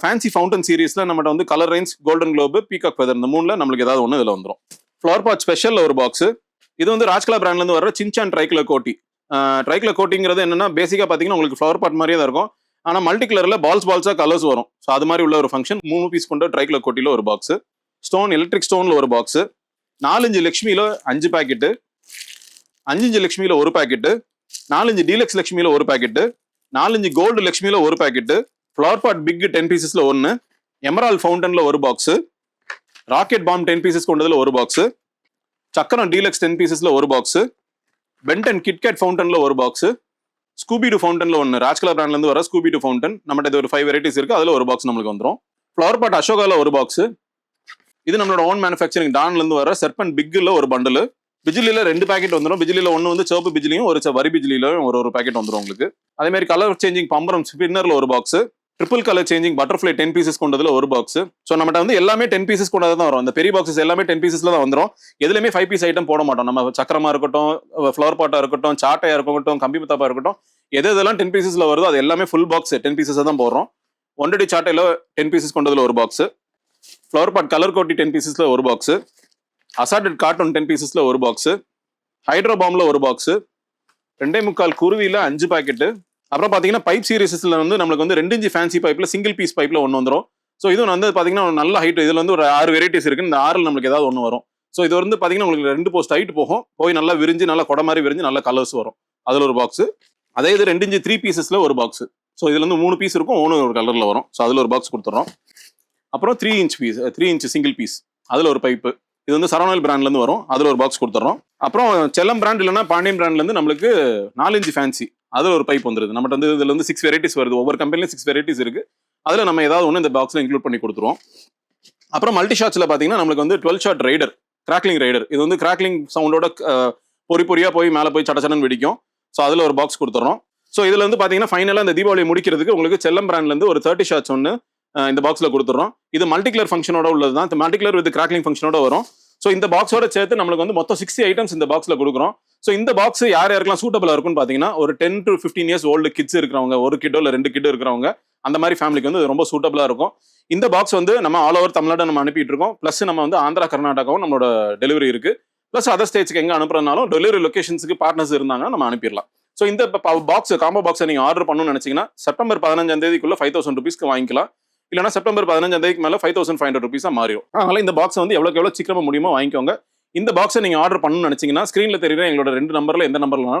ஃபேன்சி ஃபவுண்டன் சீரீஸ்ல நம்மகிட்ட வந்து colour range, golden globe, peacock feather, இந்த 3ல நம்மளுக்கு ஏதாவது ஒன்று இதுல வந்துடும். ஃபிளவர் பாட் ஸ்பெஷல்ல ஒரு பாக்ஸ். இது வந்து ராஜ்கலா பிராண்ட்ல இருந்து வர்ற சின்சான் ட்ரைகலர் கோட்டி. ட்ரைகலர் கோட்டிங்கிறது என்னன்னா பேசிக்கா பாத்தீங்கன்னா உங்களுக்கு ஃபிளவர் பாட் மாதிரியே தான் இருக்கும். ஆனா மல்டி கலர்ல பால்ஸா கலர்ஸ் வரும். ஸோ அது மாதிரி உள்ள ஒரு ஃபங்க்ஷன். 3 பீஸ் கொண்ட ட்ரைகலர் கோட்டில ஒரு பாக்ஸ், ஸ்டோன் எலக்ட்ரிக் ஸ்டோன்ல ஒரு பாக்ஸ், 4 இன்ச் லட்சுமியில 5 பாக்கெட், 5 இன்ச் லட்சுமியில ஒரு பாக்கெட், 4 இன்ச் டீலக்ஸ் லட்சுமியில ஒரு பாக்கெட், 4 இன்ச் கோல்டு லட்சுமியில ஒரு packet, flower pot big 10 பீசஸ்ல 1, emerald ஃபவுண்டன்ல ஒரு பாக்ஸ், ராக்கெட் பாம் 10 பீசஸ் கொண்டதுல ஒரு பாக்ஸ், சக்கரம் டீலக்ஸ் 10 பீசஸ்ல ஒரு பாக்ஸ், பென்டன் கிட்கேட் ஃபவுண்டன்ல ஒரு பாக்ஸ், ஸ்கூபி டூ ஃபவுண்டன்ல 1, ராஜ்கலா பிராண்ட்ல இருந்து வர ஸ்கூபி டூ ஃபவுண்டன். நம்மகிட்ட ஒரு 5 வெரைட்டிஸ் இருக்கு. அதுல ஒரு பாக்ஸ் நம்மளுக்கு வந்துடும். ஃபிளவர் பாட் அசோகால ஒரு பாக்ஸ். இது நம்மளோட ஓன் மேனுஃபேக்சரிங் டான்ல இருந்து வர செர்பன் பிக்ல ஒரு பண்டில். பிஜிலியில 2 பாக்கெட் வந்துடும். பிஜிலியில ஒன்று வந்து சிவப்பு பிஜிலியும் ஒரு வரி பிஜிலியிலும் ஒரு பாக்கெட் வந்துடும் உங்களுக்கு. அதே மாதிரி கலர் சேஞ்சிங் பம்பரம் ஸ்பின்னர்ல ஒரு box, triple colour changing butterfly 10 pieces கொண்டதுல ஒரு பாக்ஸ். ஸோ நம்மகிட்ட வந்து எல்லாமே 10 பீசஸ் கொண்டது தான் வரும். அந்த பெரிய பாக்ஸஸ் எல்லாமே 10 பீசஸ்ல தான் வந்துடும். எதுலையுமே 5 பீஸ் ஐட்டம் போட மாட்டோம். நம்ம சக்கரமா இருக்கட்டும், ஃபிளவர் பாட்டா இருக்கட்டும், சாட்டையா இருக்கட்டும், கம்பி மத்தாப்பா இருக்கட்டும், எதெல்லாம் 10 பீசஸ்ல வருதோ அது எல்லாமே ஃபுல் பாக்ஸ் 10 பீசஸ் தான் போடுறோம். 1 அடி சாட்டையில 10 பீசஸ் கொண்டதுல ஒரு பாக்ஸ், ஃபிளவர் பாட் கலர் கோட்டி 10 பீசஸ்ல ஒரு பாக்ஸ், அசார்டட் கார்ட்டூன் 10 பீசஸ்ல ஒரு பாக்ஸ், ஹைட்ரோ பாம்ல ஒரு பாக்ஸ், 2.25 குருவியில 5 பாக்கெட். அப்புறம் பாத்தீங்கன்னா பைப் சீரிஸ்ல வந்து நம்மளுக்கு வந்து 2 இன்ச் ஃபேன்சி பைப்ல சிங்கிள் பீஸ் பைப்ல ஒன்று வந்துடும். ஸோ இதுவும் வந்து பாத்தீங்கன்னா நல்ல ஹைட். இதுல வந்து ஒரு 6 வெரைட்டிஸ் இருக்கு. இந்த 6ல் நம்மளுக்கு ஏதாவது ஒன்று வரும். ஸோ இது வந்து பார்த்தீங்கன்னா உங்களுக்கு 2 போஸ்ட் ஹைட் போய் நல்லா விரிஞ்சு நல்லா கொடை மாதிரி விரிஞ்சு நல்ல கலர்ஸ் வரும். அதில் ஒரு பாக்ஸ். அதே இது 2 இன்ச்சு 3 பீசஸ்ல ஒரு பாக்ஸ். ஸோ இதுல இருந்து 3 பீஸ் இருக்கும், ஒவ்வொரு ஒரு கலர்ல வரும். ஸோ அதில் ஒரு பாக்ஸ் கொடுத்துறோம். அப்புறம் 3 இன்ச் சிங்கிள் பீஸ், அதில் ஒரு பைப்பு. இது வந்து சரவணல் பிராண்ட்லேருந்து வரும், அதில் ஒரு பாக்ஸ் கொடுத்துறோம். அப்புறம் செல்லம் பிராண்ட் இல்லைன்னா பாண்டியன் பிராண்ட்லேருந்து நம்மளுக்கு 4 இன்ச் ஃபேன்சி, அதில் ஒரு பைப் வந்துருது. நம்மகிட்ட வந்து இதுல வந்து 6 வெரைட்டிஸ் வருது. ஒவ்வொரு கம்பெனிலும் 6 வெரைட்டிஸ் இருக்கு. அதில் நம்ம ஏதாவது ஒன்று இந்த பாக்ஸில் இன்க்ளூட் பண்ணி கொடுத்துருவோம். அப்புறம் மல்டி ஷாட்ஸில் பார்த்தீங்கன்னா நம்மளுக்கு வந்து 12 ஷாட் ரைடர், கிராக்லிங் ரைடர். இது வந்து கிராக்லிங் சவுண்டோட பொறியா போய் மேலே போய் சடச்சடன் வெடிக்கும். ஸோ அதில் ஒரு பாக்ஸ் கொடுத்துறோம். ஸோ இதில் வந்து பார்த்தீங்கன்னா ஃபைனலாக இந்த தீபாவளி முடிக்கிறதுக்கு உங்களுக்கு செல்லம் பிராண்ட்லேருந்து ஒரு 30 ஷாட்ஸ் ஒன்று இந்த பாக்ஸில் கொடுத்துறோம். இது மல்டிகுலர் ஃபங்க்ஷனோட உள்ளது தான். மல்டிகுலர் வித் கிராக்லிங் ஃபங்க்ஷனோட வரும். ஸோ இந்த பாக்ஸோட சேர்த்து நம்மளுக்கு வந்து மொத்தம் 60 ஐட்டம்ஸ் இந்த பாக்ஸில் கொடுக்குறோம். ஸோ இந்த பாக்ஸ் யாருக்கெல்லாம் சூட்டபிளாக இருக்கும்னு பார்த்தீங்கன்னா ஒரு 10 to 15 இயர்ஸ் ஓல்டு கிட்ஸ் இருக்கிறவங்க, ஒரு கிட்டோ இல்லை 2 கிட்டோ இருக்கிறவங்க, அந்த மாதிரி ஃபேமிலிக்கு வந்து ரொம்ப சூட்டபிளாக இருக்கும். இந்த பாக்ஸ் வந்து நம்ம ஆல் ஓவர் தமிழ்நாடு நம்ம அனுப்பிட்டு இருக்கோம். ப்ளஸ் நம்ம வந்து ஆந்திரா, கர்நாடகாவும் நம்மளோட டெலிவரி இருக்கு. ப்ளஸ் அதர் ஸ்டேட்ஸ்க்கு எங்கே அனுப்புறதுனாலும் டெலிவரி லொகேஷன்ஸுக்கு பார்ட்னர்ஸ் இருந்தாங்கன்னா நம்ம அனுப்பிடலாம். ஸோ இந்த பாக்ஸ் காம்போ பாக்ஸை நீங்கள் ஆர்டர் பண்ணணும்னு நினைச்சீங்கன்னா செப்டம்பர் 15ஆம் தேதிக்குள்ள 5000 rupeesக்கு வாங்கிக்கலாம். இல்லைனா செப்டம்பர் 15ஆம் தேதிக்கு மேலே 5500 rupees மாறிடும். அதனால இந்த பாக்ஸ் வந்து எவ்வளோ சீக்கிரமா முடியுமோ வாங்கிக்கோங்க. இந்த பாக்ஸை நீங்கள் ஆர்டர் பண்ணணும்னு நினைச்சீங்கன்னா ஸ்க்ரீன்ல தெரியுற எங்களோட 2 நம்பர்ல எந்த நம்பர்ல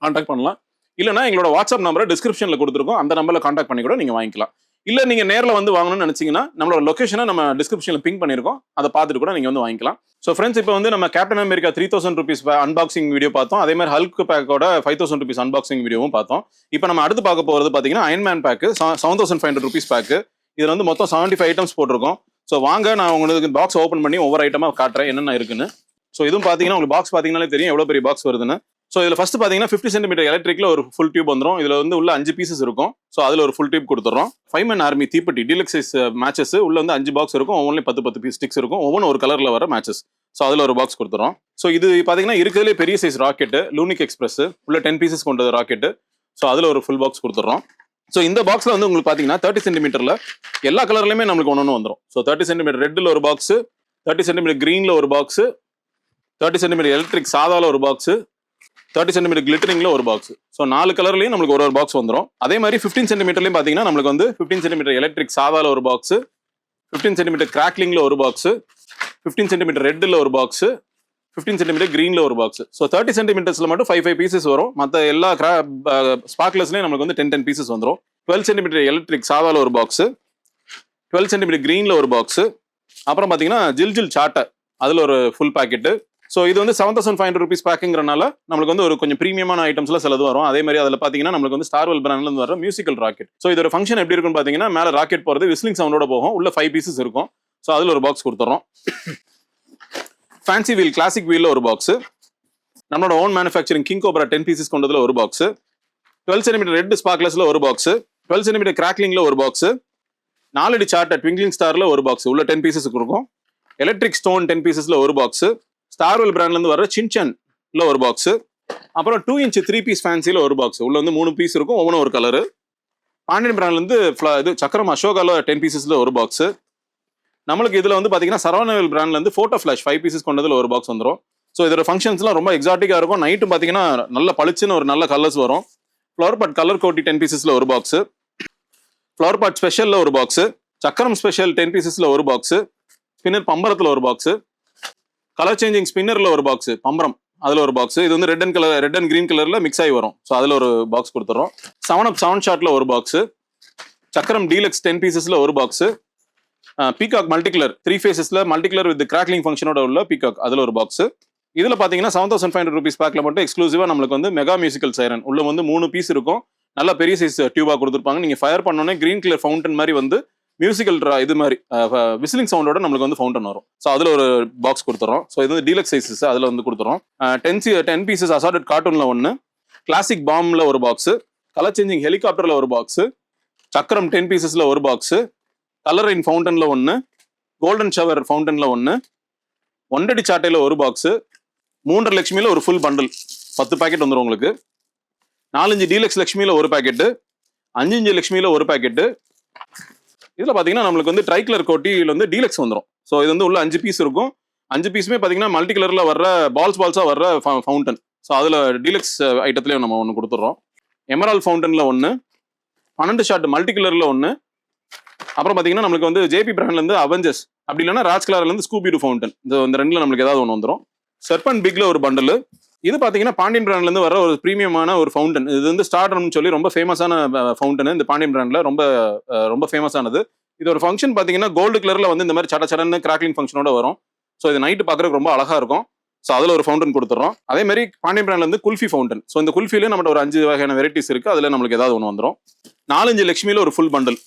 கான்டாக்ட் பண்ணலாம். இல்லைனா எங்களோட வாட்ஸ்அப் நம்பரை டிஸ்கிரிப்ஷன்ல கொடுத்துருக்கோம், அந்த நம்பர்ல கான்டாக்ட் பண்ணி கூட நீங்க வாங்கிக்கலாம். இல்ல நீங்க நேரில் வந்து வாங்கணும்னு நினைச்சீங்கன்னா நம்மளோட லொகேஷனை நம்ம டிஸ்கிரிப்ஷன்ல பிங் பண்ணிருக்கோம், அதை பார்த்துட்டு கூட நீங்க வந்து வாங்கிக்கலாம். ஸோ ஃப்ரெண்ட்ஸ், இப்போ வந்து நம்ம captain America 3000 rupees unboxing video பார்த்தோம். அதே மாதிரி ஹல்க் பேக்கோட 5000 rupees அன்பாக்சிங் வீடியோவும் பார்த்தோம். இப்போ நம்ம அடுத்து பார்க்க போறது பாத்தீங்கன்னா அயன்மேன் பேக் 7500 rupees பேக். இதுல வந்து மொத்தம் 75 ஐட்டம்ஸ் போட்டிருக்கோம். ஸோ வாங்க நான் உங்களுக்கு பாக்ஸ் ஓப்பன் பண்ணி ஒவ்வொரு ஐட்டமா காட்டுறேன் என்னென்ன இருக்குன்னு. ஸோ இதுவும் பார்த்தீங்கன்னா உங்களுக்கு பாக்ஸ் பார்த்தீங்கன்னாலே தெரியும் எவ்வளோ பெரிய பாக்ஸ் வருதுன்னு. ஸோ இதில் ஃபர்ஸ்ட் பார்த்தீங்கன்னா 50 cm எலக்ட்ரிக்ல ஒரு ஃபுல் டியூப் வந்துடும். இதில் வந்து உள்ள 5 பீசஸ் இருக்கும். ஸோ அதில் ஒரு ஃபுல் டியூப் கொடுத்துறோம். 5 Man Army தீப்பெட்டி டீலக்ஸ் சைஸ் மேட்சஸ் உள்ள வந்து 5 பாக்ஸ் இருக்கும். ஒவ்வொன்றிலும் 10 பீஸ் ஸ்டிக்ஸ் இருக்கும். ஒவ்வொன்றும் ஒரு கலர்ல வர மேட்சஸ். ஸோ அதில் ஒரு பாக்ஸ் கொடுத்துறோம். ஸோ இது பார்த்தீங்கன்னா இருக்கிறதுலே பெரிய சைஸ் ராக்கெட் லூனிக் எக்ஸ்பிரஸ் உள்ள 10 பீசஸ் கொண்டது ராக்கெட். ஸோ அதில் ஒரு ஃபுல் பாக்ஸ் கொடுத்துறோம். ஸோ இந்த பாக்ஸ்ல வந்து உங்களுக்கு பார்த்தீங்கன்னா 30 cm எல்லா கலர்லையுமே நம்மளுக்கு ஒன்று வந்துடும். ஸோ 30 cm ரெட்ல ஒரு பாக்ஸ், 30 cm கிரீன்ல ஒரு பாக்ஸ், 30 cm எலக்ட்ரிக் சாதால ஒரு பாக்ஸ், 30 cm கிளிட்டரிங்ல ஒரு பாக்ஸ். ஸோ 4 கலர்லயும் நம்மளுக்கு ஒரு பாக்ஸ் வந்துடும். அதே மாதிரி 15 cmலயும் பாத்தீங்கன்னா நம்மளுக்கு வந்து 15 cm எலக்ட்ரிக் சாதால ஒரு பாக்ஸ், 15 cm கிராக்லிங்ல ஒரு பாக்ஸ், 15 cm ரெட்ல ஒரு பாக்ஸ், 15 cm கிரீன்ல ஒரு பாக்ஸ். ஸோ 30 cmல மட்டும் 5 பீசஸ் வரும். மற்ற எல்லா ஸ்பார்க்லஸ்லயும் நம்மளுக்கு வந்து 10 பீசஸ் வந்துடும். 12 cm எலக்ட்ரிக் சாதால ஒரு பாக்ஸ், 12 cm கிரீன்ல ஒரு பாக்ஸ், அப்புறம் பாத்தீங்கன்னா ஜில் சாட்டை அதுல ஒரு ஃபுல் பாக்கெட்டு. ஸோ இது வந்து 7500 rupees பேக்குங்கிறனால நம்மளுக்கு வந்து ஒரு கொஞ்சம் ப்ரீமியமான ஐட்டம்ஸ்ல சிலது வரும். அதே மாதிரி அதில் பார்த்தீங்கன்னா நம்மளுக்கு வந்து ஸ்டார்வெல் பிராண்ட்ல இருந்து வர மியூசிக்கல் ராக்கெட். ஸோ இதோட ஃபங்க்ஷன் எப்படி இருக்குன்னு பார்த்தீங்கன்னா மேலே ராக்கெட் போகிறது விஸ்லிங் சவுண்டோட போகும். உள்ள 5 பீசஸ் இருக்கும். ஸோ அதில் ஒரு பாக்ஸ் கொடுத்துறோம். ஃபேன்சி வீல் கிளாசிக் வீல்ல ஒரு பாக்ஸ், நம்மளோட own manufacturing king cobra 10 pieces கொண்டதுல ஒரு பாக்ஸ், 12 cm ரெட் ஸ்பார்க்லஸ்ல ஒரு பாக்ஸ், 12 cm கிராக்லிங்ல ஒரு பாக்ஸ், 4 அடி சார்ட் ட்விங்க்லிங் ஸ்டார்ல ஒரு பாக்ஸ் உள்ள 10 பீசஸ் இருக்கும். எலக்ட்ரிக் ஸ்டோன் 10 பீசஸ்ல ஒரு பாக்ஸ், ஸ்டார்வெல் பிராண்ட்ல இருந்து வர சின்சன்ல ஒரு பாக்ஸ், அப்புறம் 2 inch 3 பீஸ் ஃபேன்சில ஒரு பாக்ஸ் உள்ள வந்து 3 பீஸ் இருக்கும். ஒவ்வொன்றும் ஒரு கலரு. பாண்டியன் பிராண்ட்ல இருந்து இது சக்கரம் அசோகால 10 பீசஸ்ல ஒரு பாக்ஸ். நம்மளுக்கு இதுல வந்து பாத்தீங்கன்னா சரவணவேல் பிராண்ட்ல இருந்து போட்டோ ஃபிளாஷ் 5 பீசஸ் கொண்டதுல ஒரு பாக்ஸ் வந்துடும். ஸோ இதோட ஃபங்க்ஷன்ஸ்லாம் ரொம்ப எக்ஸாட்டிக்கா இருக்கும். நைட்டும் பாத்தீங்கன்னா நல்ல பளிச்சுன்னு ஒரு நல்ல கலர்ஸ் வரும். ஃப்ளவர் பாட் கலர் கோட்டி 10 பீசஸ்ல ஒரு பாக்ஸ், ஃப்ளவர் பாட் ஸ்பெஷல்ல ஒரு பாக்ஸ், சக்கரம் ஸ்பெஷல் 10 பீசஸ்ல ஒரு பாக்ஸ், ஸ்பின்னர் பம்பரத்துல ஒரு பாக்ஸ், கலர் சேஞ்சிங் ஸ்பின்னர்ல ஒரு பாக்ஸ் பம்பரம் அதுல ஒரு பாக்ஸ். இது வந்து ரெட் அண்ட் கிரீன் கலர்ல மிக்ஸ் ஆகி வரும். ஸோ அதுல ஒரு பாக்ஸ் கொடுத்துறோம். 7up சவுண்ட் ஷாட்ல ஒரு பாக்ஸ், சக்கரம் டீலக்ஸ் 10 பீசஸ்ல ஒரு பாக்ஸ், பீகாக் மல்டிகலர் 3 ஃபேஸஸ்ல மல்டிகலர் வித் கிராக்லிங் ஃபங்க்ஷனோட உள்ள பீகாக் அதுல ஒரு பாக்ஸ். இதுல பாத்தீங்கன்னா 7500 rupees பேக்ல மட்டும் எக்ஸ்க்ளூசிவா நம்மளுக்கு வந்து மெகா மியூசிக்கல் சைரன் உள்ள வந்து 3 பீஸ் இருக்கும். நல்ல பெரிய சைஸ் டியூபா கொடுத்துருப்பாங்க. நீங்க ஃபயர் பண்ணோன்னே கிரீன் கலர் ஃபவுண்டன் மாதிரி வந்து மியூசிக்கல் இது மாதிரி விசிலிங் சவுண்டோட நம்மளுக்கு வந்து ஃபவுண்டன் வரும். ஸோ அதுல ஒரு பாக்ஸ் கொடுத்துறோம். ஸோ இது வந்து டீலக்ஸ் சைஸஸ் அதுல வந்து கொடுத்துறோம். 10 பீசஸ் அசார்டட் கார்ட்டூன்ல ஒன்று, கிளாசிக் பாம்ல ஒரு பாக்ஸ், கலர் சேஞ்சிங் ஹெலிகாப்டர்ல ஒரு பாக்ஸ், சக்கரம் 10 பீசஸ்ல ஒரு பாக்ஸ், கலர் இன் ஃபவுண்டன்ல ஒன்று, கோல்டன் ஷவர் ஃபவுண்டன்ல ஒன்று, 1 அடி சாட்டையில ஒரு பாக்ஸ், 3 லட்சுமியில ஒரு ஃபுல் பண்டில் 10 பேக்கெட் வந்துடும் உங்களுக்கு. 4 டீலக்ஸ் லட்சுமியில ஒரு பேக்கெட்டு, 5 லட்சுமியில ஒரு பேக்கெட்டு. இதுல பாத்தீங்கன்னா நம்மளுக்கு வந்து ட்ரை கலர் கோட்டியில் வந்து டீலக்ஸ் வந்துடும். ஸோ இது வந்து உள்ள 5 பீஸ் இருக்கும். 5 பீஸுமே பாத்தீங்கன்னா மல்டி கலர்ல வர்ற பால்ஸா வர்ற ஃபவுண்டன். ஸோ அதுல டீலக்ஸ் ஐட்டத்திலேயே நம்ம ஒன்று கொடுத்துட்றோம். எமரால் ஃபவுண்டன்ல ஒன்று, 12 ஷாட் மல்டி கலர்ல ஒன்று, அப்புறம் பார்த்தீங்கன்னா நம்மளுக்கு வந்து ஜேபி பிராண்ட்லேருந்து அவெஞ்சர்ஸ், அப்படி இல்லைன்னா ராஜ் கலர்லேருந்து ஸ்கூபி டூ ஃபவுண்டன், இந்த ரெண்டுல நம்மளுக்கு ஏதாவது ஒன்று வந்துடும். சர்பன் பிக்ல ஒரு பண்டல். இது பார்த்தீங்கன்னா பாண்டியன் பிராண்ட்லேருந்து வர ஒரு ப்ரீமியமான ஒரு ஃபவுண்டன். இது வந்து ஸ்டார்டர்னு சொல்லி ரொம்ப ஃபேமஸான ஃபவுண்டன். இந்த பாண்டியன் பிராண்டில் ரொம்ப ஃபேமஸானது. இது ஒரு ஃபங்க்ஷன் பார்த்தீங்கன்னா கோல்டு கலரில் வந்து இந்த மாதிரி சடன்னு கிராக்லிங் ஃபங்க்ஷனோட வரும். ஸோ இது நைட்டு பார்க்குறதுக்கு ரொம்ப அழகா இருக்கும். ஸோ அதில் ஒரு ஃபவுண்டன் கொடுத்துறோம். அதே மாதிரி பாண்டியன் பிராண்ட்ல இருந்து குல்ஃபி ஃபவுண்டன். ஸோ இந்த குல்ஃபிலே நம்மளோட ஒரு 5 வகையான வெரைட்டிஸ் இருக்கு. அதில் நம்மளுக்கு ஏதாவது ஒன்று வந்துடும். 4-5 லட்சுமியில் ஒரு ஃபுல் பண்டல்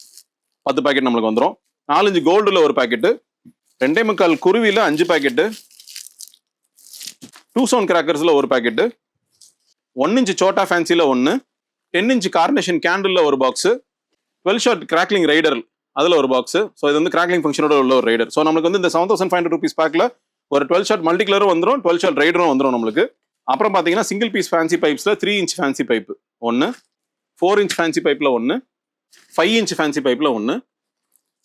10 பாக்கெட் நம்மளுக்கு வந்துடும். 4-5 கோல்டுல ஒரு பாக்கெட்டு, 2.25 குருவியில் 5 பாக்கெட்டு, 2 சவுண்ட் கிராக்கர்ஸ்ல ஒரு பாக்கெட்டு, 1 இன்ச் சோட்டா ஃபேன்சியில் 1, 10 இன்ச் கார்னேஷன் கேண்டில் ஒரு பாக்ஸ், 12 ஷாட் கிராக்லிங் ரைடர் அதில் ஒரு பாக்ஸ். ஸோ இது வந்து கிராக்லிங் ஃபங்க்ஷனோட உள்ள ஒரு ரைடர். ஸோ நம்மளுக்கு வந்து இந்த 7500 rupees பேக்கில் ஒரு 12 ஷாட் மல்டி கலரும் வந்துடும், 12 ஷாட் ரைடரும் வந்துடும் நம்மளுக்கு. அப்புறம் பார்த்தீங்கன்னா சிங்கிள் பீஸ் ஃபேன்சி பைப்ஸில் 3 inch fancy pipe 1, 4 inch fancy பைப்பில் 1, 5 இன்ச் ஃபேன்சி பைப்பில் 1.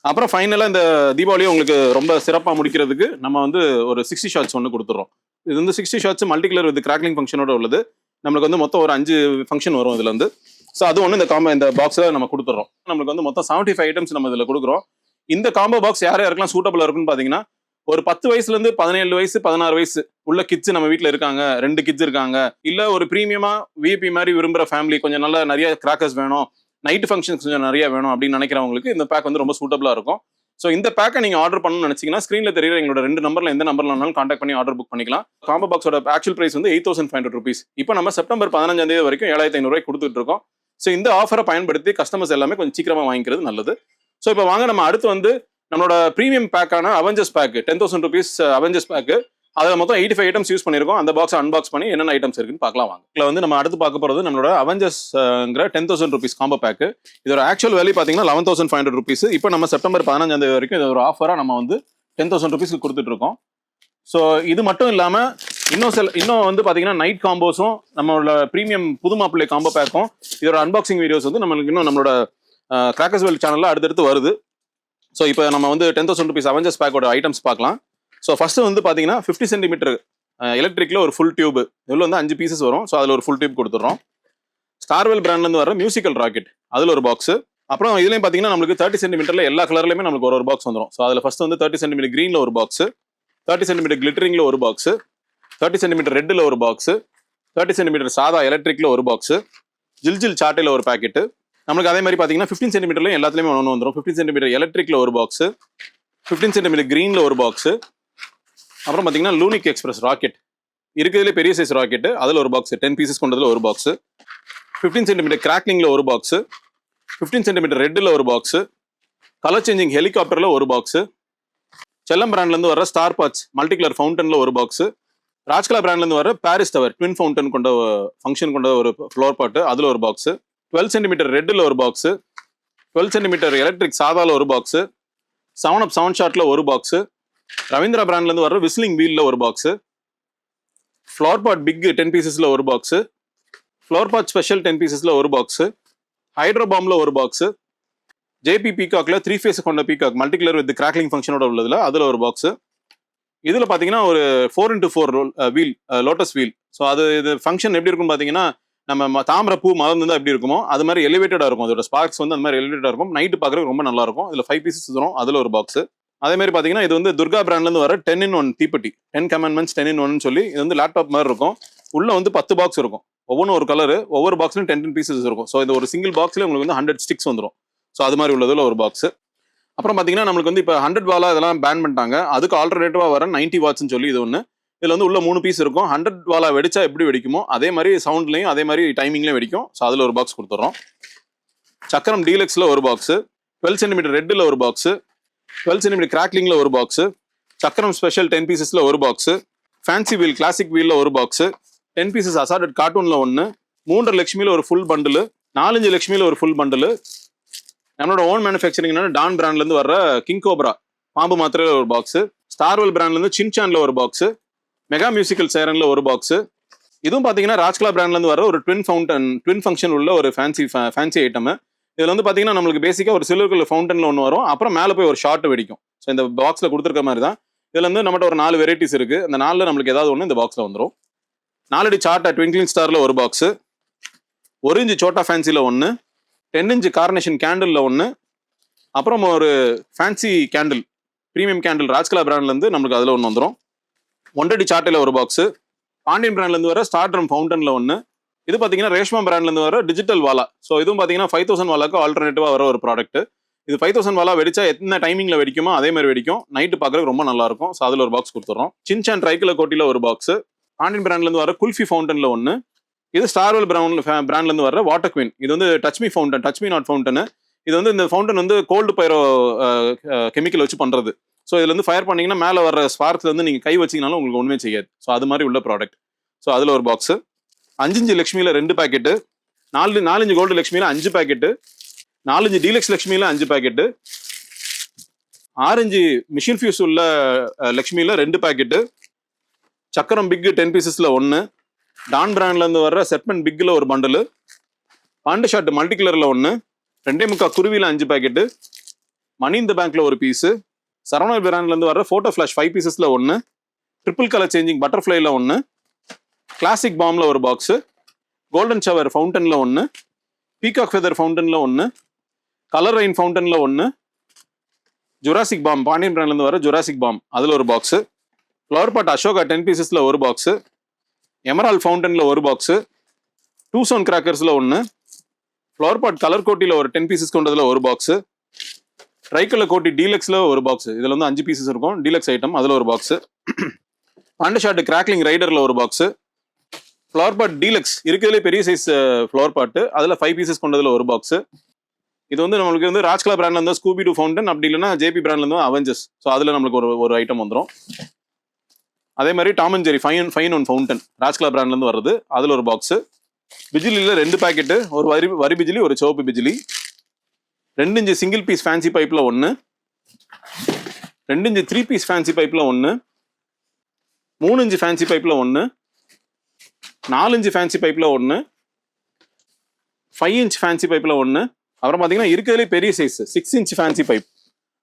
அப்புறம் ஃபைனலாக இந்த தீபாவளியை உங்களுக்கு ரொம்ப சிறப்பாக முடிக்கிறதுக்கு நம்ம வந்து ஒரு 60 ஷாட்ஸ் ஒன்று கொடுத்துட்றோம். இது வந்து 60 shots multi colour with crackling ஃபங்க்ஷனோட உள்ளது. நம்மளுக்கு வந்து மொத்தம் ஒரு 5 ஃபங்க்ஷன் வரும் இதுல இருந்து. ஸோ அது ஒன்று இந்த பாக்ஸில் நம்ம கொடுத்துட்றோம். நம்மளுக்கு வந்து மொத்தம் 75 ஐட்டம்ஸ் நம்ம இதில் கொடுக்குறோம். இந்த காம்போ பாக்ஸ் யாருக்கெல்லாம் சூட்டபிளாக இருக்குன்னு பார்த்தீங்கன்னா, ஒரு 10 வயசுலேருந்து 17 வயசு 16 வயசு உள்ள கிட்ஸ் நம்ம வீட்டில் இருக்காங்க, 2 கிட்ஸ் இருக்காங்க, இல்லை ஒரு ப்ரீமியமா விஐபி மாதிரி விரும்புகிற ஃபேமிலி, கொஞ்சம் நல்லா நிறைய கிராக்கர்ஸ் வேணும், நைட் ஃபங்க்ஷன்ஸ் கொஞ்சம் நிறைய வேணும் அப்படின்னு நினைக்கிறவங்களுக்கு இந்த பேக் வந்து ரொம்ப சூட்டபிளாக இருக்கும். ஸோ இந்த பேக்கை நீங்கள் ஆர்டர் பண்ணணும்னு நினச்சிங்கன்னா ஸ்க்ரீனில் தெரியுற எங்களோட 2 நம்பரில் எந்த நம்பரில் வேணாலும் கான்டாக்ட் பண்ணி ஆர்டர் புக் பண்ணிக்கலாம். காம்போ பாக்ஸோட ஆக்சுவல் பிரைஸ் வந்து 8500 rupees. இப்போ நம்ம செப்டம்பர் 15 வரைக்கும் 7500 கொடுத்துட்டு இருக்கோம். ஸோ இந்த ஆஃபரை பயன்படுத்தி கஸ்டமர்ஸ் எல்லாமே கொஞ்சம் சீக்கிரமாக வாங்கிக்கிறது நல்லது. ஸோ இப்போ வாங்க நம்ம அடுத்து வந்து நம்மளோட ப்ரீமியம் பேக்கான Avengers pack 10,000 rupees Avengers pack. அதில் மொத்தம் 85 ஐட்டம்ஸ் யூஸ் பண்ணியிருக்கோம். அந்த பாக்ஸ் அன்பாக்ஸ் பண்ணி என்னென்ன ஐட்டம்ஸ் இருக்குன்னு பார்க்கலாம் வாங்க. இதில் வந்து நம்ம அடுத்து பார்க்க போகிறது நம்மளோட அவெஞ்சர்ஸ்ங்கிற 10,000 rupees காம்போ பேக்கு. இதோட ஆக்சுவல் வேல்யூ பார்த்தீங்கன்னா 11,500 rupees. இப்போ நம்ம செப்டம்பர் 15 வரைக்கும் இது ஒரு ஆஃபராக நம்ம வந்து 10,000 rupees கொடுத்துட்டு இருக்கோம். ஸோ இது மட்டும் இல்லாமல் இன்னும் வந்து பார்த்தீங்கன்னா நைட் காம்போஸும் நம்மளோட ப்ரீமியம் புது மாப்பிள்ளை காம்போ பேக்கும் இதோட அன்பாக்சிங் வீடியோஸ் வந்து நம்மளுக்கு இன்னும் நம்மளோட கிராக்கர்ஸ் வேர்ல்ட் சேனலில் அடுத்தடுத்து வருது. ஸோ இப்போ நம்ம வந்து 10,000 rupees அவெஞ்சர்ஸ் பேக்கோட ஐட்டம்ஸ் பார்க்கலாம். ஸோ ஃபர்ஸ்ட் வந்து பார்த்தீங்கன்னா 50 சென்டிமீட்டர் எலக்ட்ரிக்கில் ஒரு ஃபுல் டியூப், இதில் வந்து 5 பீசஸ் வரும். ஸோ அதில் ஒரு ஃபுல் டியூப் கொடுத்துட்றோம். ஸ்டார்வெல் பிராண்ட்லேருந்து வர மியூசிக்கல் ராக்கெட் அதில் ஒரு பாக்ஸ். அப்புறம் இதுலேயும் பார்த்தீங்கன்னா நம்மளுக்கு 30 சென்டிமீட்டரில் எல்லா கலர்லையுமே நம்மளுக்கு ஒரு பாக்ஸ் வந்துடும். ஸோ அதில் ஃபர்ஸ்ட் வந்து 30 சென்டிமீட்டர் க்ரீனில் ஒரு பாக்ஸ், 30 சென்டிமீட்டர் கிளிட்டரிங்கில் ஒரு பாக்ஸ், 30 சென்டிமீட்டர் ரெட்டில் ஒரு பாக்ஸ், 30 சென்டிமீட்டர் சாதா எலக்ட்ரிக்கில் ஒரு பாக்ஸ், ஜில் சாட்டையில் ஒரு பேக்கெட்டு. நம்மளுக்கு அதே மாதிரி பார்த்தீங்கன்னா 15 சென்டிமீட்டர்லையும் எல்லாத்துலேயுமே ஒன்று வந்துடும். 15 சென்டிமீட்டர் எலக்ட்ரிக்கில் ஒரு பாக்ஸ், 15 சென்டிமீட்டர் க்ரீனில் ஒரு பாக்ஸ். அப்புறம் பார்த்தீங்கன்னா லூனிக் எக்ஸ்பிரஸ் ராக்கெட் இருக்கிறதுலே பெரிய சைஸ் ராக்கெட்டு, அதில் ஒரு பாக்ஸ் 10 பீசஸ் கொண்டதில் ஒரு பாக்ஸ், 15 சென்டிமீட்டர் கிராக்லிங்கில் ஒரு பாக்ஸ், 15 சென்டிமீட்டர் ரெட்டில் ஒரு பாக்ஸ், கலர் சேஞ்சிங் ஹெலிகாப்டரில் ஒரு பாக்ஸ், செல்லம் பிராண்ட்லேருந்து வர ஸ்டார் பாட்ச் மல்டி கலர் ஃபவுண்டனில் ஒரு பாக்ஸ், ராஜ்கலா பிராண்ட்லேருந்து வர பாரிஸ் டவர் ட்வின் ஃபவுண்டன் கொண்ட ஃபங்க்ஷன் கொண்ட ஒரு ஃப்ளோர் பாட்டு, அதில் ஒரு பாக்ஸ், 12 சென்டிமீட்டர் ரெட்டில் ஒரு பாக்ஸ், 12 சென்டிமீட்டர் எலக்ட்ரிக் சாதாவில் ஒரு பாக்ஸ், 7up சவுண்ட் ஷாட்டில் ஒரு பாக்ஸ், ரவீந்திரா பிராண்ட்லேருந்து வர விஸ்லிங் வீலில் ஒரு பாக்ஸ், ஃப்ளோர் பாட் பிக் 10 பீசஸில் ஒரு பாக்ஸ், ஃப்ளோர் பாட் ஸ்பெஷல் 10 பீசஸில் ஒரு பாக்ஸ், ஹைட்ரோபாமில் ஒரு பாக்ஸ், ஜேபி பீகாக்ல 3 ஃபேஸ் கொண்ட peacock multi colour with crackling ஃபங்க்ஷனோட உள்ளதில் அதில் ஒரு பாக்ஸ். இதில் பார்த்தீங்கன்னா ஒரு 4x4 wheel lotus wheel. So இது ஃபங்க்ஷன் எப்படி இருக்குன்னு பார்த்தீங்கன்னா, நம்ம தாமரை பூ மலர்ந்து தான் எப்படி இருக்குமோ அது மாதிரி எலிவேட்டடாக இருக்கும். அதோட ஸ்பார்க்ஸ் வந்து அந்த மாதிரி எலிவேட்டடாக இருக்கும். நைட்டு பார்க்குறதுக்கு ரொம்ப நல்லா இருக்கும். இதில் 5 பீசஸ் வரும், அதில் ஒரு பாக்ஸ். அதே மாதிரி பார்த்தீங்கன்னா இது வந்து துர்கா பிராண்ட்லேருந்து வர 10-in-1 தீப்பெட்டி, 10 commandments 10-in-1 சொல்லி இது வந்து லேப்டாப் மாதிரி இருக்கும். உள்ள வந்து 10 பாக்ஸ் இருக்கும், ஒவ்வொன்றும் ஒரு கலரு, ஒவ்வொரு பாக்ஸ்லையும் 10 பீசஸ் இருக்கும். ஸோ இது ஒரு சிங்கிள் பாக்ஸ்ல உங்களுக்கு வந்து 100 ஸ்டிக்ஸ் வந்துடும். ஸோ அது மாதிரி உள்ளதில் ஒரு பாக்ஸ். அப்புறம் பார்த்தீங்கன்னா நம்மளுக்கு வந்து இப்போ 100 வாலா இதெல்லாம் பேன் பண்ணிட்டாங்க. அதுக்கு ஆல்டர்னேட்டிவாக வர 90 வாட்ஸ்ன்னு சொல்லி இது ஒன்று. இதில் வந்து உள்ள 3 பீஸ் இருக்கும். 100 வாலா வெடிச்சா எப்படி வெடிக்குமோ அதே மாதிரி சவுண்ட்லையும் அதே மாதிரி டைமிங்லையும் வெடிக்கும். ஸோ அதில் ஒரு பாக்ஸ் கொடுத்துட்றோம். சக்கரம் டீலக்ஸில் ஒரு பாக்ஸு, 12 சென்டிமீட்டர் ரெட்டில் ஒரு பாக்ஸு, 12 சென்டிமீட்டர் கிராக்லிங்கில் ஒரு பாக்ஸு, சக்கரம் ஸ்பெஷல் 10 பீசஸில் ஒரு பாக்ஸு, ஃபேன்சி வீல் கிளாசிக் வீலில் ஒரு பாக்ஸு, 10 பீசஸ் அசார்டட் கார்ட்டூனில் ஒன்று, 3.5 லட்சுமியில் ஒரு ஃபுல் பண்டில், 4-5 லட்சுமியில் ஒரு ஃபுல் பண்டில். நம்மளோட ஓன் மேனுஃபேக்சரிங்னா டான் பிராண்ட்லேருந்து வர கிங் கோப்ரா பாம்பு மாத்திரையில் ஒரு பாக்ஸு, ஸ்டார்வெல் பிராண்ட்லேருந்து சின்சானில் ஒரு பாக்ஸு, மெகா மியூசிக்கல் சைரனில் ஒரு பாக்ஸு. இதுவும் பார்த்தீங்கன்னா ராஜ்கலா பிராண்ட்லேருந்து வர ஒரு ட்வின் ஃபங்க்ஷன் உள்ள ஒரு ஃபேன்சி ஐட்டம். இதில் வந்து பார்த்தீங்கன்னா நம்மளுக்கு பேசிக்காக ஒரு சில்வர் கலர் ஃபவுண்டனில் ஒன்று வரும், அப்புறம் மேலே போய் ஒரு ஷார்ட் வெடிக்கும். ஸோ இந்த பாக்ஸில் கொடுத்துருக்க மாதிரி தான். இதில் வந்து நம்மகிட்ட ஒரு 4 வெரைட்டிஸ் இருக்குது. அந்த 4ல் நம்மளுக்கு ஏதாவது ஒன்று இந்த பாக்ஸில் வந்துடும். 4 அடி சார்ட்டா ட்விங்க்லிங் ஸ்டாரில் ஒரு பாக்ஸு, 1 இன்ச் சோட்டா ஃபேன்சியில் ஒன்று, 10 இன்ச் கார்னேஷன் கேண்டிலில் ஒன்று, அப்புறம் ஒரு fancy candle, premium candle Rajkala பிராண்ட்லேருந்து நம்மளுக்கு அதில் ஒன்று வந்துடும். 1 சார்ட்டில் ஒரு பாக்ஸு. பாண்டியன் பிராண்ட்லேருந்து வர ஸ்டார்ட்ரம் ஃபவுண்டனில் ஒன்று. இது பார்த்தீங்கன்னா ரேஷ்மா பிராண்ட்லேருந்து வர டிஜிட்டல் வாலா. ஸோ இதுவும் பார்த்தீங்கன்னா 5000 வாலாக்கு ஆல்டர்னேட்டிவாக வர ஒரு ப்ராடக்ட். இது 5000 வாலா வெடிச்சா என்ன டைமிங்கில் வெடிக்குமோ அதே மாதிரி வெடிக்கும். நைட்டு பார்க்குறதுக்கு ரொம்ப நல்லா இருக்கும். ஸோ அதில் ஒரு பாக்ஸ் கொடுத்துட்றோம். சின்சான் ட்ரைக்கில் கோட்டியில் ஒரு பாக்ஸு. பாண்டியன் பிராண்ட்லேருந்து வர குல்ஃபி ஃபவுண்டனில் ஒன்று. இது ஸ்டார்வெல் பிராண்ட்லேருந்து வர வாட்டர் குயின். இது வந்து டச்மி ஃபவுண்டன், டச்மி நாட் ஃபவுண்டனு. இது வந்து இந்த ஃபவுண்டன் வந்து கோல்டு பைரோ கெமிக்கல் வச்சு பண்ணுறது. ஸோ இதுல வந்து ஃபயர் பண்ணீங்கன்னா மேலே வர ஸ்பார்க்ஸ் வந்து நீங்கள் கை வச்சிங்கனாலும் உங்களுக்கு ஒன்றுமே செய்யாது. ஸோ அது மாதிரி உள்ள ப்ராடக்ட். ஸோ அதில் ஒரு பாக்ஸு. 5 இன்ச் லக்ஷ்மியில் 2 பேக்கெட்டு, 4 இன்ச் கோல்டு லக்ஷ்மியில் 5 பேக்கெட்டு, 4 இன்ச் டீலக்ஸ் லக்ஷ்மியில் 5 பேக்கெட்டு, 6 இன்ச் மிஷின் ஃபியூஸ் உள்ள லக்ஷ்மியில் 2 பேக்கெட்டு, சக்கரம் பிக் 10 பீசஸில் 1, டான் பிராண்ட்லேருந்து வர்ற செட்மெண்ட் பிக்கில் ஒரு பண்டலு, பாண்டு ஷார்ட் மல்டி கலரில் 1, 2.25 குருவியில் 5 பேக்கெட்டு, மணி இந்த பேங்க்ல ஒரு பீஸு, சரவணா பிராண்ட்லேருந்து வர ஃபோட்டோ ஃப்ளாஷ் 5 பீசஸில் 1, ட்ரிபிள் கலர் சேஞ்சிங் பட்டர்ஃப்ளைல 1, கிளாசிக் பாம்ல ஒரு பாக்ஸு, கோல்டன் ஷவர் ஃபவுண்டனில் 1, பீகாக் ஃபெதர் ஃபவுண்டனில் 1, கலர் ரெயின் ஃபவுண்டனில் 1, ஜுராசிக் பாம் பாண்டியன் பிராண்ட்லேருந்து வர ஜுராசிக் பாம் அதில் ஒரு பாக்ஸு, ஃப்ளவர் பாட் அசோகா 10 பீசஸில் ஒரு பாக்ஸு, எமரால் ஃபவுண்டனில் ஒரு பாக்ஸு, 2 சவுண்ட் கிராக்கர்ஸில் 1, ஃப்ளவர் பாட் கலர் கோட்டியில் ஒரு 10 பீசஸ் கொண்டதில் ஒரு பாக்ஸு, ட்ரைக்கலர் கோட்டி டீலக்ஸில் ஒரு பாக்ஸு. இதில் வந்து 5 பீசஸ் இருக்கும் டீலக்ஸ் ஐட்டம், அதில் ஒரு பாக்ஸு, பாண்டு ஷார்ட் கிராக்லிங் ரைடரில் ஒரு பாக்ஸு, ஃப்ளவர் பாட் டீலக்ஸ் இருக்கிறதுலே பெரிய சைஸ் ஃப்ளவர் பாட்டு அதில் 5 பீசஸ் கொண்டதில் ஒரு பாக்ஸு. இது வந்து நம்மளுக்கு வந்து ராஜ்கலா பிராண்ட்ல இருந்தால் ஸ்கூபி டூ ஃபவுண்டன், அப்படி இல்லைன்னா ஜேபி பிராண்ட்ல இருந்தால் அவெஞ்சர்ஸ். ஸோ அதில் நம்மளுக்கு ஒரு ஐட்டம் வந்துடும். அதே மாதிரி Tom and Jerry fine one fountain Rajkala பிராண்ட்லேருந்து வருது, அதில் ஒரு பாக்ஸு. பிஜிலியில் 2 பேக்கெட்டு, ஒரு வரி பிஜிலி, ஒரு சிவப்பு பிஜிலி, 2 இன்ச் சிங்கிள் பீஸ் ஃபேன்சி பைப்பில் 1, 2 இன்ச் 3 பீஸ் ஃபேன்சி பைப்பில் 1, 3 இன்ச் ஃபேன்சி பைப்பில் 1, 4 இன்ச் ஃபேன்சி பைப்பில் 1, 5 இன்ச் ஃபேன்சி பைப்பில் 1, அப்புறம் பார்த்தீங்கன்னா இருக்கிறதுலே பெரிய size 6 inch fancy pipe.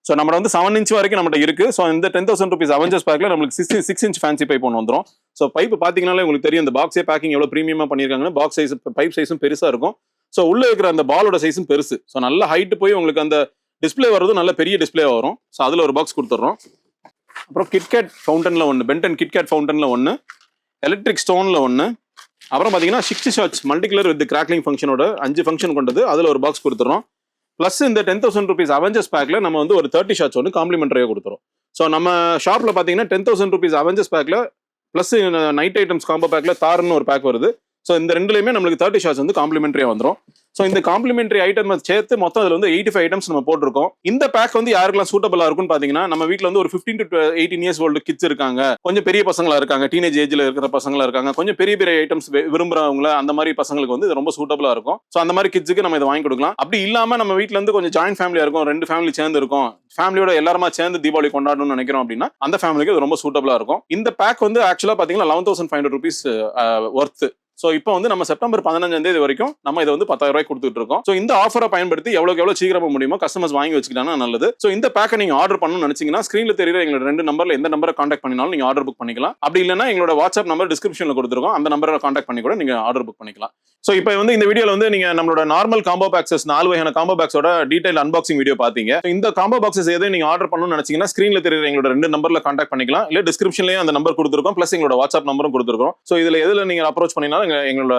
So நம்ம வந்து 7 இன்ச் வரைக்கும் நம்மகிட்ட இருக்கு. ஸோ இந்த 10,000 rupees அவெஞ்சர்ஸ் பேக்கில் நம்மளுக்கு 6 இன்ச் ஃபேன்சி பைப் ஒன்று வந்துடும். ஸோ பைப் பார்த்தீங்கன்னாலே உங்களுக்கு தெரியும் இந்த பாக்ஸே பேக்கிங் எவ்வளோ ப்ரீமியமாக பண்ணியிருக்காங்கன்னு. பாக்ஸ் சைஸ் பைப் சைஸும் பெருசாக இருக்கும். ஸோ உள்ளே இருக்கிற அந்த பாலோட சைஸும் பெருசு. ஸோ நல்ல ஹைட்டு போய் உங்களுக்கு அந்த டிஸ்பிளே வர்றதும் நல்ல பெரிய டிஸ்பிளே வரும். ஸோ அதில் ஒரு பாக்ஸ் கொடுத்துட்றோம். அப்புறம் கிட்கேட் ஃபவுண்டனில் 1, பென்டன் கிட்கேட் ஃபவுண்டனில் 1, எலக்ட்ரிக் ஸ்டோனில் 1, அப்புறம் பார்த்தீங்கன்னா 60 shots multi colour with crackling ஃபங்க்ஷனோட 5 ஃபங்க்ஷன் கொண்டது, அதில் ஒரு பாக்ஸ் கொடுத்துறோம். ப்ளஸ் இந்த 10,000 rupees அவெஞ்சர்ஸ் பேக்கில் நம்ம வந்து ஒரு 30 ஷார்ட்ஸ் ஒன்று காம்ப்ளிமெண்ட்ரியாக கொடுத்துரும். ஸோ நம்ம ஷாப்பில் பார்த்தீங்கன்னா 10,000 rupees அவெஞ்சர்ஸ் பேக்கில் ப்ளஸ் நைட் ஐட்டம்ஸ் காம்போ பேக்கில் தார்னு ஒரு பேக் வருது. ஸோ இந்த ரெண்டுலையுமே நம்மளுக்கு 30 ஷார்ட்ஸ் வந்து காம்ப்ளிமெண்ட்ரியாக வந்துடும். ஸோ இந்த காம்ப்ளிமெண்ட்ரி ஐட்டம் சேர்த்து மொத்தம் அதில் வந்து 85 ஐட்டம்ஸ் நம்ம போட்டிருக்கோம். இந்த பேக் வந்து யாருக்கெல்லாம் சூட்டபிளா இருக்குன்னு பார்த்தீங்கன்னா, நம்ம வீட்டில் வந்து ஒரு 15 to 18 இயர்ஸ் ஓல்டு கிட்ஸ் இருக்காங்க, கொஞ்சம் பெரிய பசங்களா இருக்காங்க, டீனேஜ் ஏஜ்ல இருக்கிற பசங்களா இருக்காங்க, கொஞ்சம் பெரிய பெரிய ஐட்டம்ஸ் விரும்புறவங்கள அந்த மாதிரி பசங்களுக்கு வந்து இது ரொம்ப சூட்டபிளா இருக்கும். ஸோ அந்த மாதிரி கிட்ஸுக்கு நம்ம இதை வாங்கி கொடுக்கலாம். அப்படி இல்லாம நம்ம வீட்டில் இருந்து கொஞ்சம் ஜாயின்ட் ஃபேமிலியா இருக்கும், 2 ஃபேமிலி சேர்ந்து இருக்கும், ஃபேமிலியோட எல்லாருமா சேர்ந்து தீபாவளி கொண்டாடணும்னு நினைக்கிறோம் அப்படின்னா அந்த ஃபேமிலிக்கு இது ரொம்ப சூட்டபிளா இருக்கும். இந்த பேக் வந்து ஆக்சுவலா பாத்தீங்கன்னா 11,500 rupees ஒர்த். ஸோ இப்போ வந்து நம்ம செப்டம்பர் 15 வரைக்கும் நம்ம இதை வந்து 10,000 ரூபாய் கொடுத்துட்டு இருக்கோம். ஸோ இந்த ஆஃபரை பயன்படுத்தி எவ்வளவு சீக்கிரமா முடியுமோ கஸ்டமர்ஸ் வாங்கி வச்சுக்கிட்டாங்கன்னா நல்லது. ஸோ இந்த பேக்கை நீங்க ஆர்டர் பண்ணணும்னு நினைச்சீங்கன்னா ஸ்கிரீன்ல தெரியுற எங்களோட 2 நம்பர்ல எந்த நம்பரை கான்டாக்ட் பண்ணினாலும் நீங்க ஆர்டர் புக் பண்ணிக்கலாம். அப்படி இல்லைன்னா எங்களோட வாட்ஸ்அப் நம்பர் டிஸ்கிரிப்ஷன்ல கொடுத்துருக்கோம், அந்த நம்பரை கான்டாக்ட் பண்ணி கூட நீங்க ஆர்டர் புக் பண்ணிக்கலாம். ஸோ இப்போ வந்து இந்த வீடியோல வந்து நீங்க நம்மளோட நார்மல் காம்போ பாக்ஸஸ் 4 வகையான காம்போ பாக்ஸோட டீடைல் அன்பாக்சிங் வீடியோ பாத்தீங்க. இந்த காம்போ பாக்ஸஸ் எதையும் நீங்க ஆர்டர் பண்ணணும்னு நினைச்சீங்கன்னா ஸ்கிரீன்ல தெரியுற எங்களோட 2 நம்பர்ல கான்டாக்ட் பண்ணிக்கலாம். இல்ல டிஸ்கிரிப்ஷன்லயும் அந்த நம்பர் கொடுத்துருக்கோம், பிளஸ் எங்களோட வாட்ஸ்அப் நம்பரும் கொடுத்துருக்கோம். ஸோ இதுல எதுல நீங்க அப்ரோச் பண்ணினாலும் எங்களோட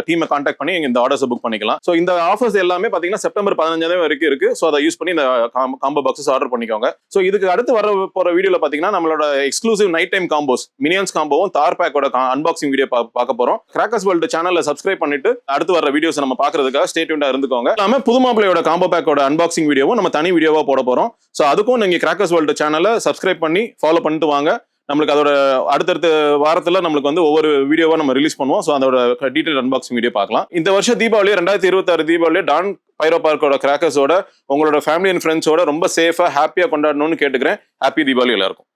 டீமை கான்டாக்ட் பண்ணி இந்த ஆர்டர்ஸ் புக் பண்ணிக்கலாம். ஸோ இந்த ஆஃபர்ஸ் எல்லாமே பாத்தீங்கன்னா செப்டம்பர் 15 வரைக்கும் இருக்கு. ஸோ அதை யூஸ் பண்ணி இந்த காம்போ பாக்ஸஸ் ஆர்டர் பண்ணிக்கோங்க. ஸோ இதுக்கு அடுத்து வர போற வீடியோல பாத்தீங்கன்னா நம்மளோட exclusive night time combos minions காம்போவும் தார் பேக்கோட அன்பாக்சிங் வீடியோ பார்க்க போறோம். கிராக்கர்ஸ் வேர்ல்ட் சேனல்ல சப்ஸ்கிரைப் பண்ணிட்டு அடுத்து வர வீடியோஸ் நம்ம பாக்குறதுக்காக ஸ்டே டியூன்டா இருந்துக்கோங்க. இல்லாம புது மாப்பிள்ளையோட காம்போ பேக்கோட அன்பாக்சிங் வீடியோவும் நம்ம தனி வீடியோவா போட போறோம். ஸோ அதுக்கும் நீங்க கிராக்கர்ஸ் வேர்ல்ட் சேனலை சப்ஸ்கிரைப் பண்ணி ஃபாலோ பண்ணிட்டு வாங்க. நம்மளுக்கு அதோட அடுத்தடுத்த வாரத்துல நம்மளுக்கு வந்து ஒவ்வொரு வீடியோவா நம்ம ரிலீஸ் பண்ணுவோம். ஸோ அதோட டீடைல் அன்பாக்சிங் வீடியோ பார்க்கலாம். இந்த வருஷம் தீபாவளி 2026 தீபாவளி டான் பைரோ பார்க்கோட கிராக்கர்ஸோட உங்களோட ஃபேமிலி அண்ட் ஃப்ரெண்ட்ஸோட ரொம்ப சேஃபா ஹாப்பியா கொண்டாடணும்னு கேட்டுக்கிறேன். ஹாப்பி தீபாவளி எல்லாருக்கும்.